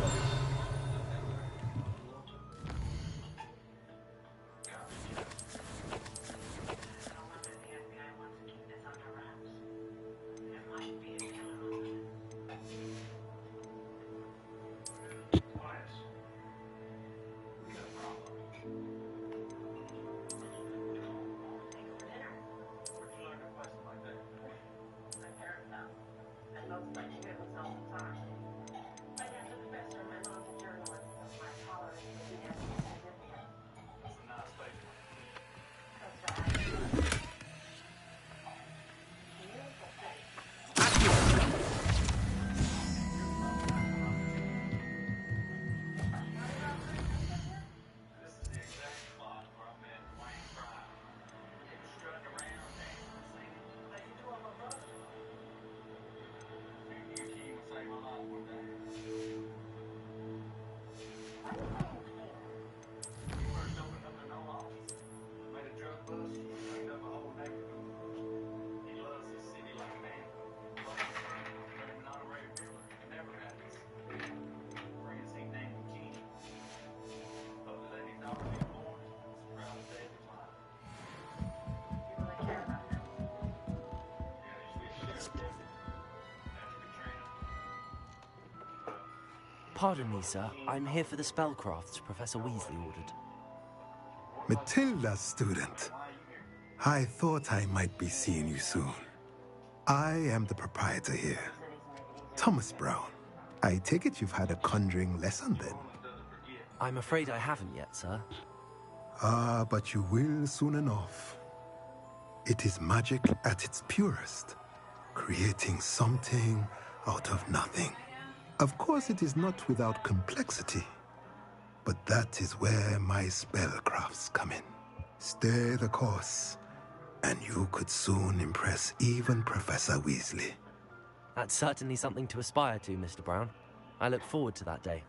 Pardon me, sir. I'm here for the spellcrafts Professor Weasley ordered. Matilda, student. I thought I might be seeing you soon. I am the proprietor here, Thomas Brown. I take it you've had a conjuring lesson then? I'm afraid I haven't yet, sir. Ah, but you will soon enough. It is magic at its purest, creating something out of nothing. Of course, it is not without complexity, but that is where my spellcrafts come in. Stay the course, and you could soon impress even Professor Weasley. That's certainly something to aspire to, Mr. Brown. I look forward to that day.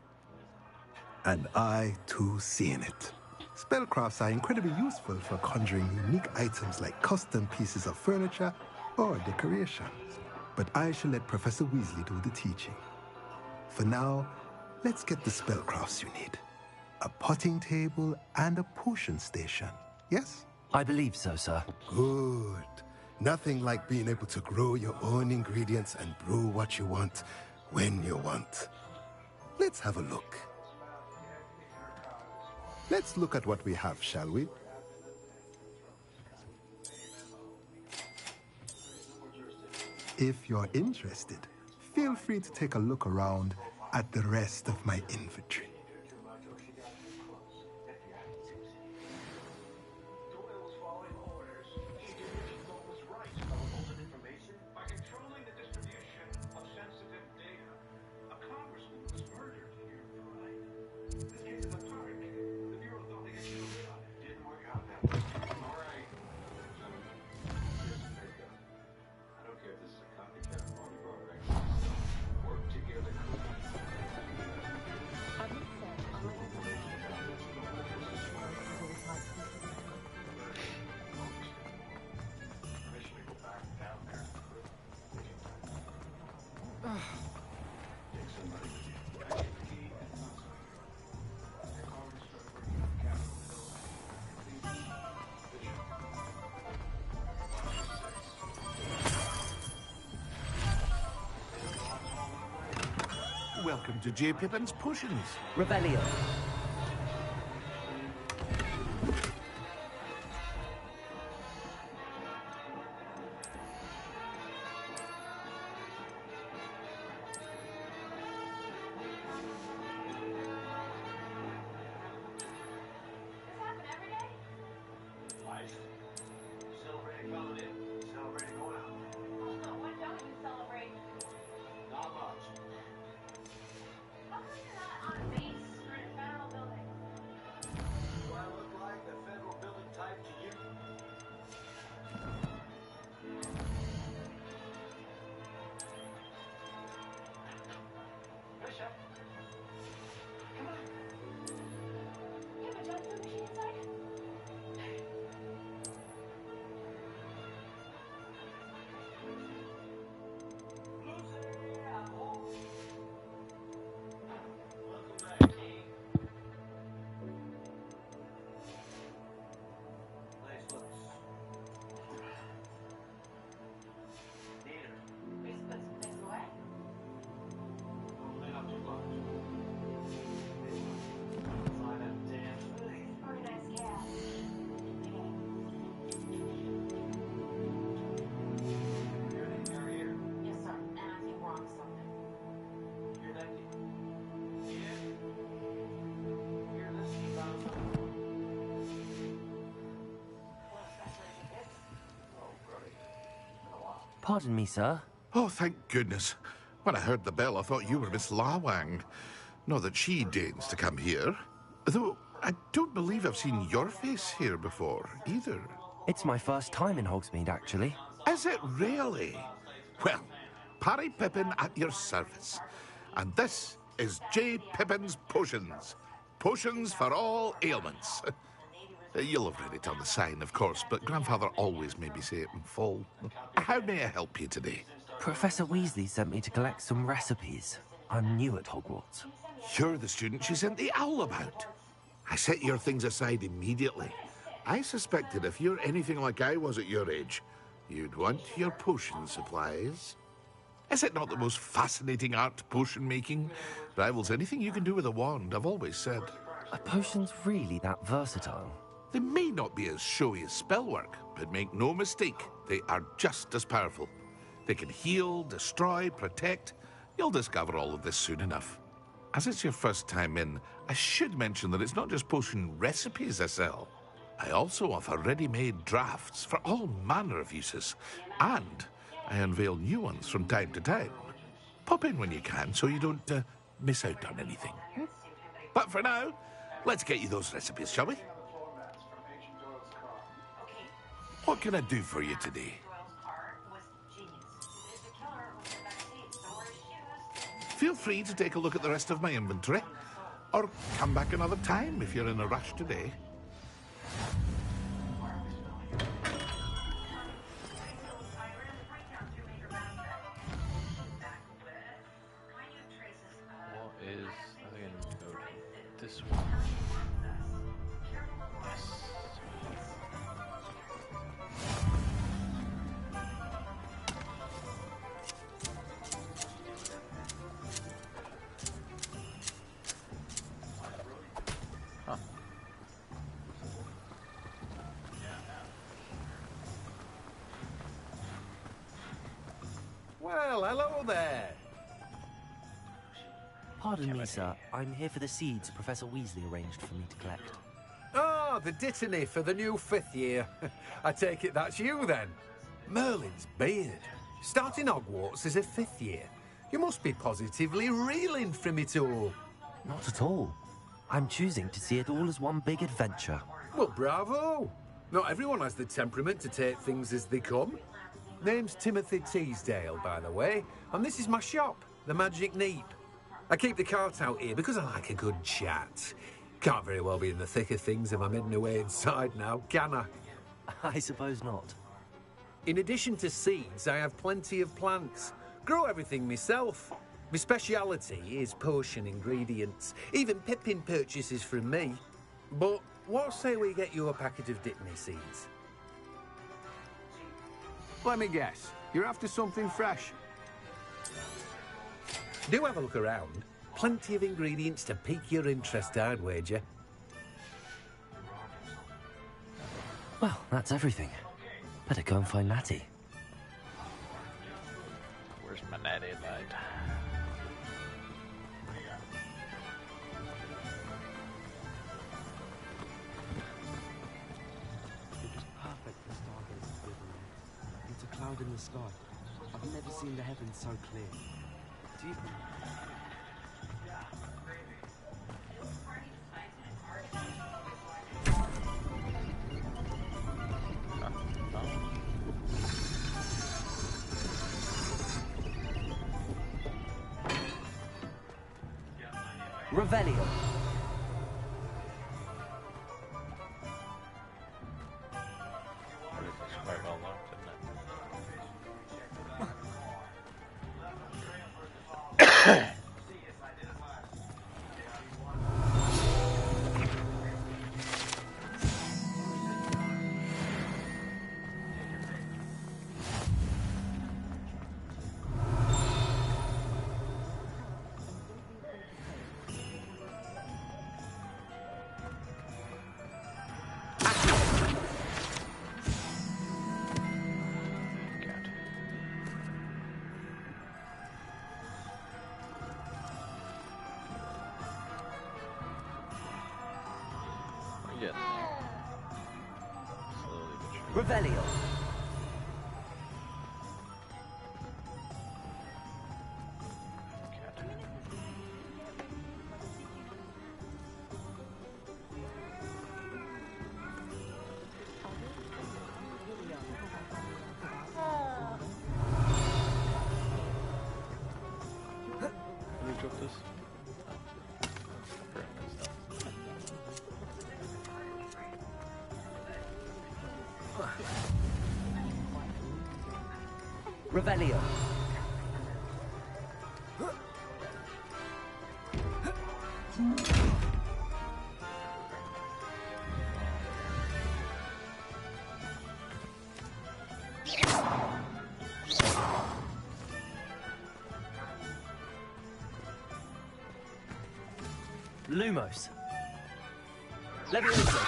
And I, too, see in it. Spellcrafts are incredibly useful for conjuring unique items like custom pieces of furniture or decoration. But I shall let Professor Weasley do the teaching. For now, let's get the spellcrafts you need. A potting table and a potion station, yes? I believe so, sir. Good. Nothing like being able to grow your own ingredients and brew what you want when you want. Let's have a look. Let's look at what we have, shall we? If you're interested, feel free to take a look around at the rest of my inventory. Welcome to J. Pippin's Potions. Revelio. Pardon me, sir. Oh, thank goodness. When I heard the bell, I thought you were Miss Lawang. Not that she deigns to come here. Though, I don't believe I've seen your face here before, either. It's my first time in Hogsmeade, actually. Is it really? Well, Parry Pippin at your service. And this is J. Pippin's Potions. Potions for all ailments. You'll have read it on the sign, of course, but Grandfather always made me say it in full. How may I help you today? Professor Weasley sent me to collect some recipes. I'm new at Hogwarts. You're the student she sent the owl about. I set your things aside immediately. I suspected if you're anything like I was at your age, you'd want your potion supplies. Is it not the most fascinating art, potion making? Rivals anything you can do with a wand, I've always said. Are potions really that versatile? They may not be as showy as spellwork, but make no mistake, they are just as powerful. They can heal, destroy, protect. You'll discover all of this soon enough. As it's your first time in, I should mention that it's not just potion recipes I sell. I also offer ready-made drafts for all manner of uses, and I unveil new ones from time to time. Pop in when you can so you don't miss out on anything. But for now, let's get you those recipes, shall we? What can I do for you today? Feel free to take a look at the rest of my inventory, or come back another time if you're in a rush today. What is... I think I can go to this one. Well, hello there. Pardon me, sir. I'm here for the seeds Professor Weasley arranged for me to collect. Ah, the Dittany for the new 5th year. I take it that's you, then. Merlin's beard. Starting Hogwarts as a 5th year. You must be positively reeling from it all. Not at all. I'm choosing to see it all as one big adventure. Well, bravo. Not everyone has the temperament to take things as they come. Name's Timothy Teasdale, by the way, and this is my shop, the Magic Neep. I keep the cart out here because I like a good chat. Can't very well be in the thick of things if I'm hidden away inside now, can I? I suppose not. In addition to seeds, I have plenty of plants. Grow everything myself. My speciality is potion ingredients. Even Pippin purchases from me. But what say we get you a packet of Dittany seeds? Let me guess. You're after something fresh. Do have a look around. Plenty of ingredients to pique your interest, I'd wager. Well, that's everything. Better go and find Natty. Where's my Natty light? It was perfect for stargazing with the night. It's a cloud in the sky. I've never seen the heavens so clear. Do you... Revelio. It's quite well locked, isn't it? Revelio. Can we drop this? Revelio. Lumos. Levioso.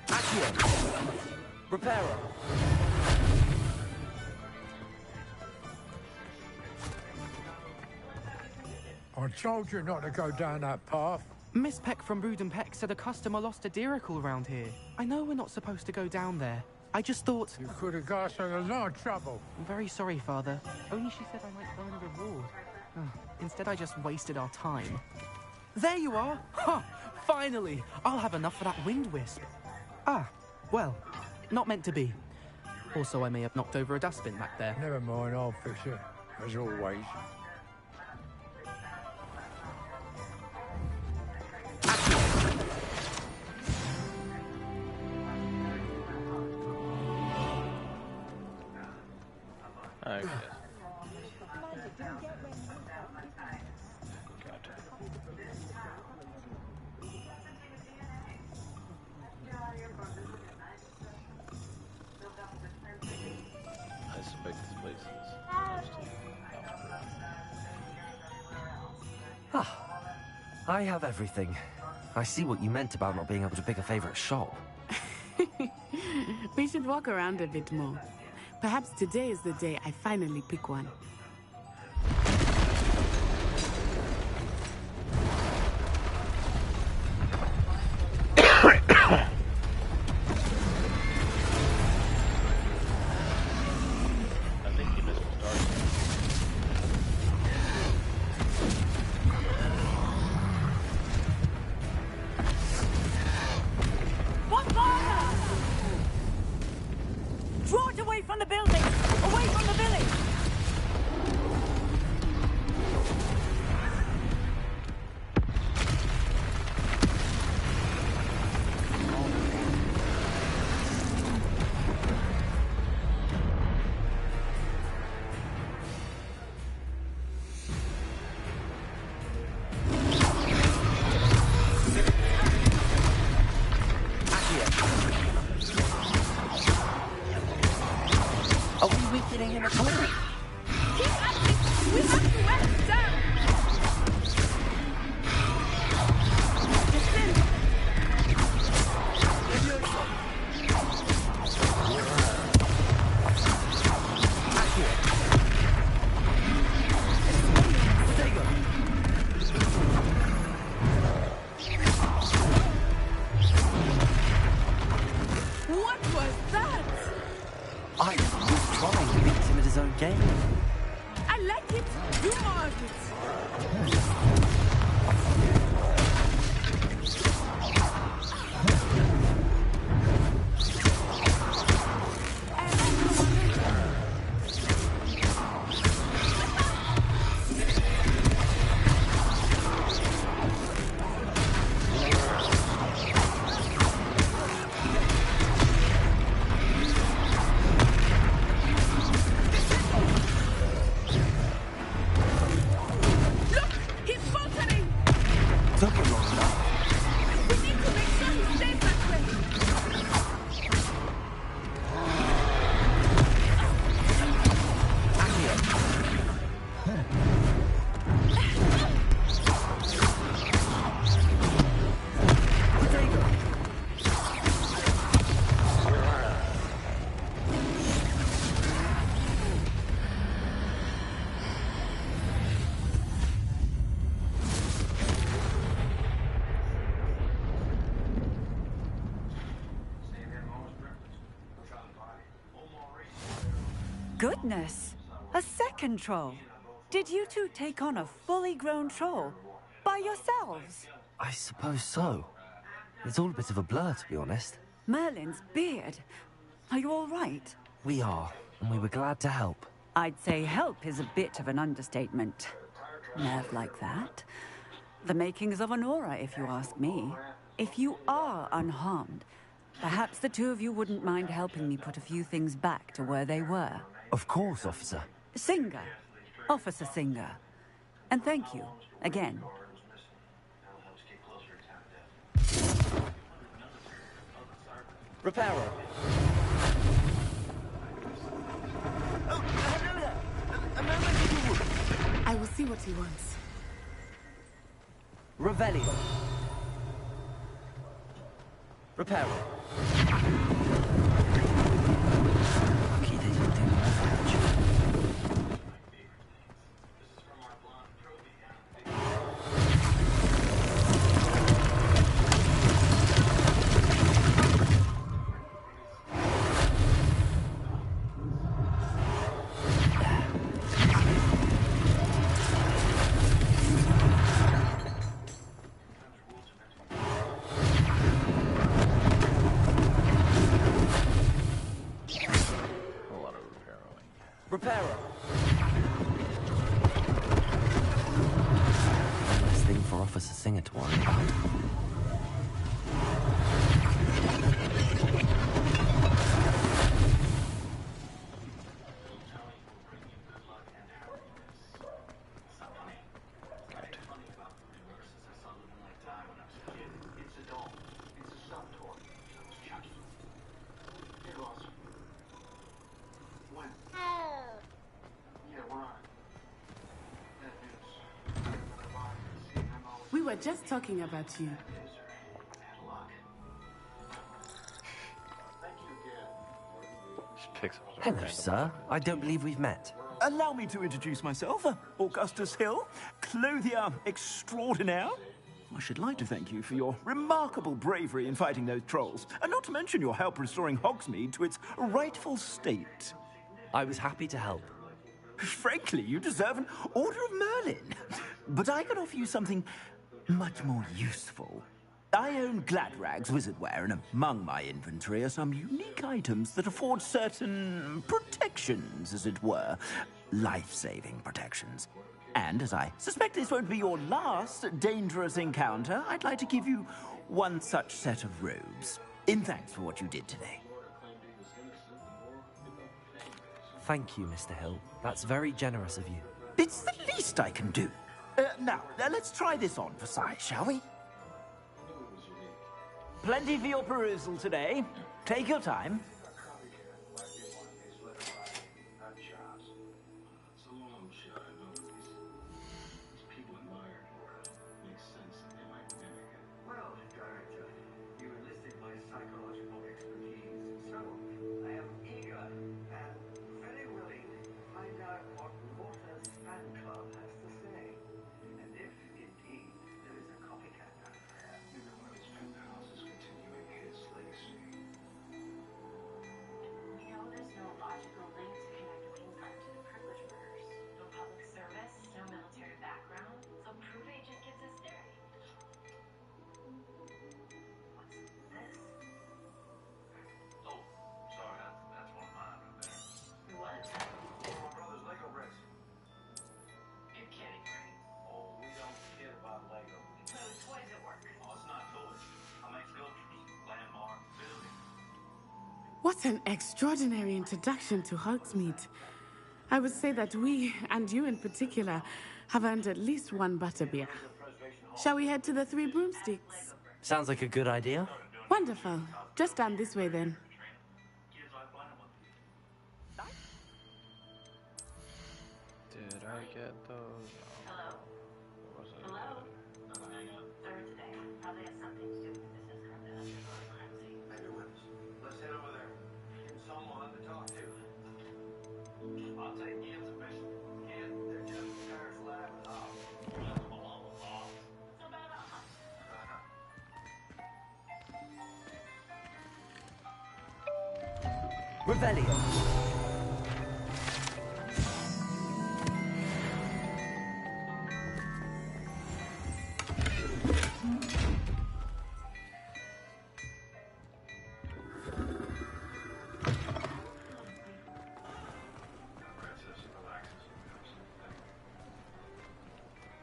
Accio. Reparo. I told you not to go down that path. Miss Peck from Brood & Peck said a customer lost a deeracle around here. I know we're not supposed to go down there. I just thought... You could have got us in a lot of trouble. I'm very sorry, Father. Only she said I might earn a reward. Instead, I just wasted our time. There you are! Ha! Finally! I'll have enough for that wind wisp. Ah, well, not meant to be. Also, I may have knocked over a dustbin back there. Never mind, I'll fix it, as always. Okay. I suspect this place is I have everything. I see what you meant about not being able to pick a favorite shop. We should walk around a bit more. Perhaps today is the day I finally pick one. Draw it away from the building! Away from the village! Are we weakening him at all? Keep at it! We have to wear him down! What was that? I was trying to beat him at his own game. I like it. Do more of it. He's faltering! Took him long enough. We need to make sure he stays that way. Goodness! A second troll! Did you two take on a fully grown troll? By yourselves? I suppose so. It's all a bit of a blur, to be honest. Merlin's beard. Are you all right? We are, and we were glad to help. I'd say help is a bit of an understatement. Nerve like that. The makings of an aura, if you ask me. If you are unharmed, perhaps the two of you wouldn't mind helping me put a few things back to where they were. Of course, officer. Singer. Officer Singer. And thank you, again. Reparo. I will see what he wants. Revelio. Reparo. Lucky they didn't do my One less thing for Officer Singer to worry about. We were just talking about you. Hello, sir. I don't believe we've met. Allow me to introduce myself, Augustus Hill, clothier extraordinaire. I should like to thank you for your remarkable bravery in fighting those trolls, and not to mention your help restoring Hogsmeade to its rightful state. I was happy to help. Frankly, you deserve an Order of Merlin. But I can offer you something much more useful. I own Gladrag's wizardware, and among my inventory are some unique items that afford certain protections, as it were. Life-saving protections. And as I suspect this won't be your last dangerous encounter, I'd like to give you one such set of robes, in thanks for what you did today. Thank you, Mr. Hill. That's very generous of you. It's the least I can do. Now, let's try this on for size, shall we? Plenty for your perusal today. Take your time. What an extraordinary introduction to Hogsmeade. I would say that we, and you in particular, have earned at least one butterbeer. Shall we head to the Three Broomsticks? Sounds like a good idea. Wonderful. Just down this way then. Did I get those? What was it? Revelio.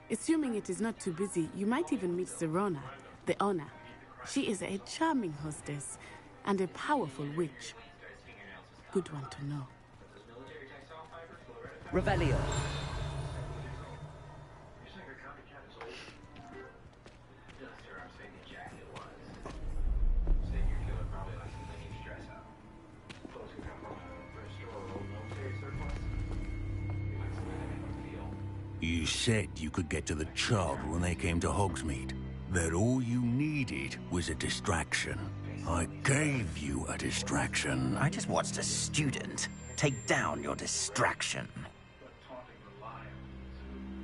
Assuming it is not too busy, you might even meet Serona, the owner. She is a charming hostess and a powerful witch. Good one to know. Revelio. You said you could get to the child when they came to Hogsmeade. That all you needed was a distraction. I gave you a distraction. I just watched a student take down your distraction.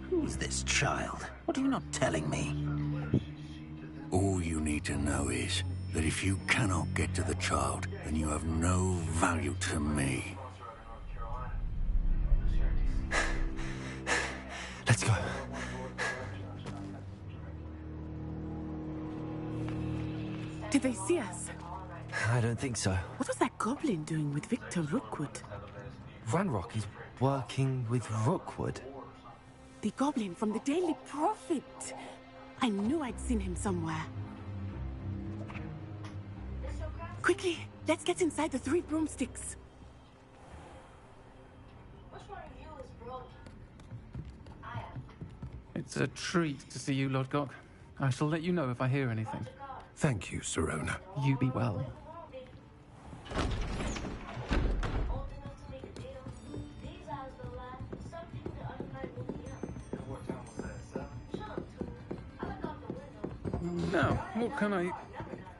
Who's this child? What are you not telling me? All you need to know is that if you cannot get to the child, then you have no value to me. Let's go. Did they see us? I don't think so. What was that goblin doing with Victor Rookwood? Ranrock, he's Working with Rookwood? The goblin from the Daily Prophet. I knew I'd seen him somewhere. Quickly, let's get inside the 3 broomsticks. It's a treat to see you, Lodgok. I shall let you know if I hear anything. Thank you, Sirona. You be well. Now, what can I...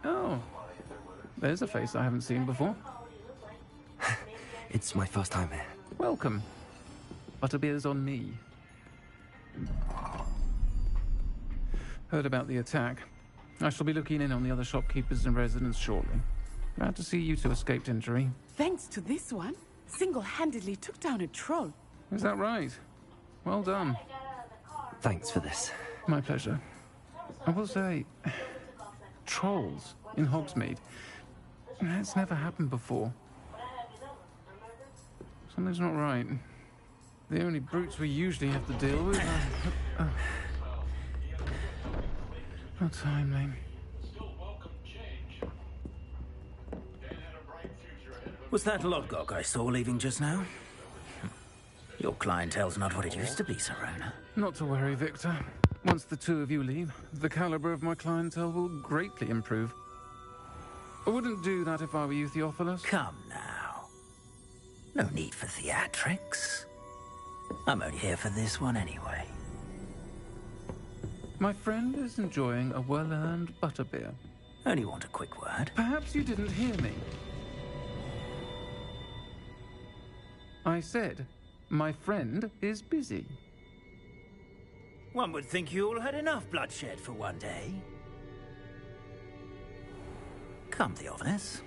Oh, there's a face I haven't seen before. It's my first time here. Welcome. Butterbeer's on me. Heard about the attack. I shall be looking in on the other shopkeepers and residents shortly. Glad to see you two escaped injury. Thanks to this one, single-handedly took down a troll. Is that right? Well done. Thanks for this. My pleasure. I will say, trolls in Hogsmeade. It's never happened before. Something's not right. The only brutes we usually have to deal with are... Not timely. Was that Lodgok I saw leaving just now? Your clientele's not what it used to be, Sirona. Not to worry, Victor. Once the two of you leave, the caliber of my clientele will greatly improve. I wouldn't do that if I were you, Theophilus. Come now. No need for theatrics. I'm only here for this one anyway. My friend is enjoying a well-earned butterbeer. Only want a quick word. Perhaps you didn't hear me. I said, my friend is busy. One would think you all had enough bloodshed for one day. Come, Theophilus.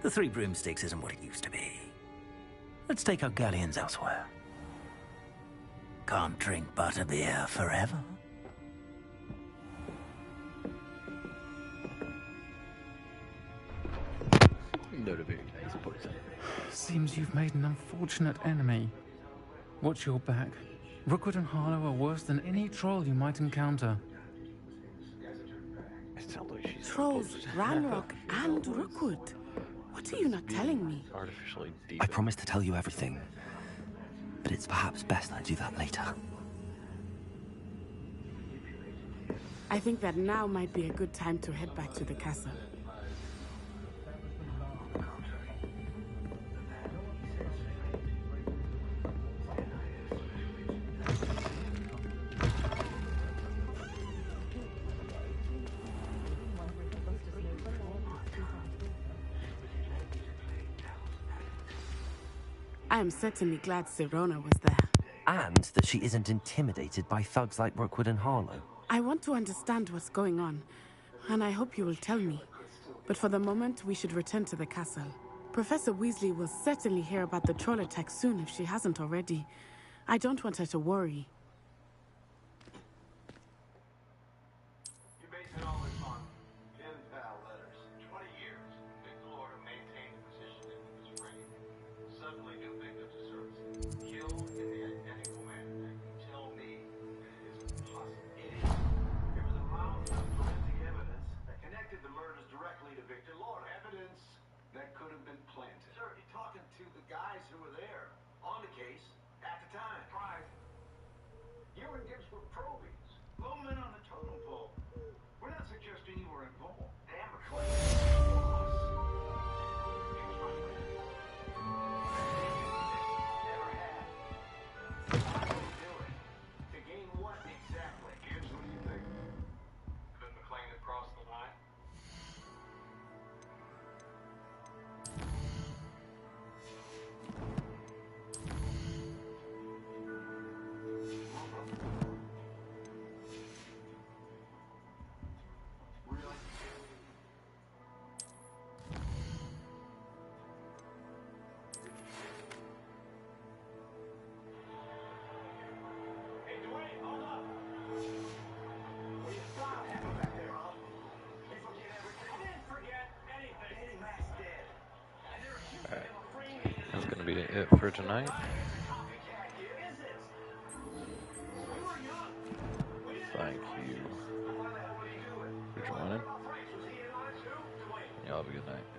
The 3 broomsticks isn't what it used to be. Let's take our galleons elsewhere. Can't drink butterbeer forever. Seems you've made an unfortunate enemy. Watch your back. Rookwood and Harlow are worse than any troll you might encounter. Trolls, Ranrock, and Rookwood. What are you not telling me? Artificially deep. I promised to tell you everything, but it's perhaps best I do that later. I think that now might be a good time to head back to the castle. I am certainly glad Sirona was there. And that she isn't intimidated by thugs like Rookwood and Harlow. I want to understand what's going on, and I hope you will tell me. But for the moment, we should return to the castle. Professor Weasley will certainly hear about the troll attack soon if she hasn't already. I don't want her to worry. be it for tonight. Thank you for joining. Y'all have a good night.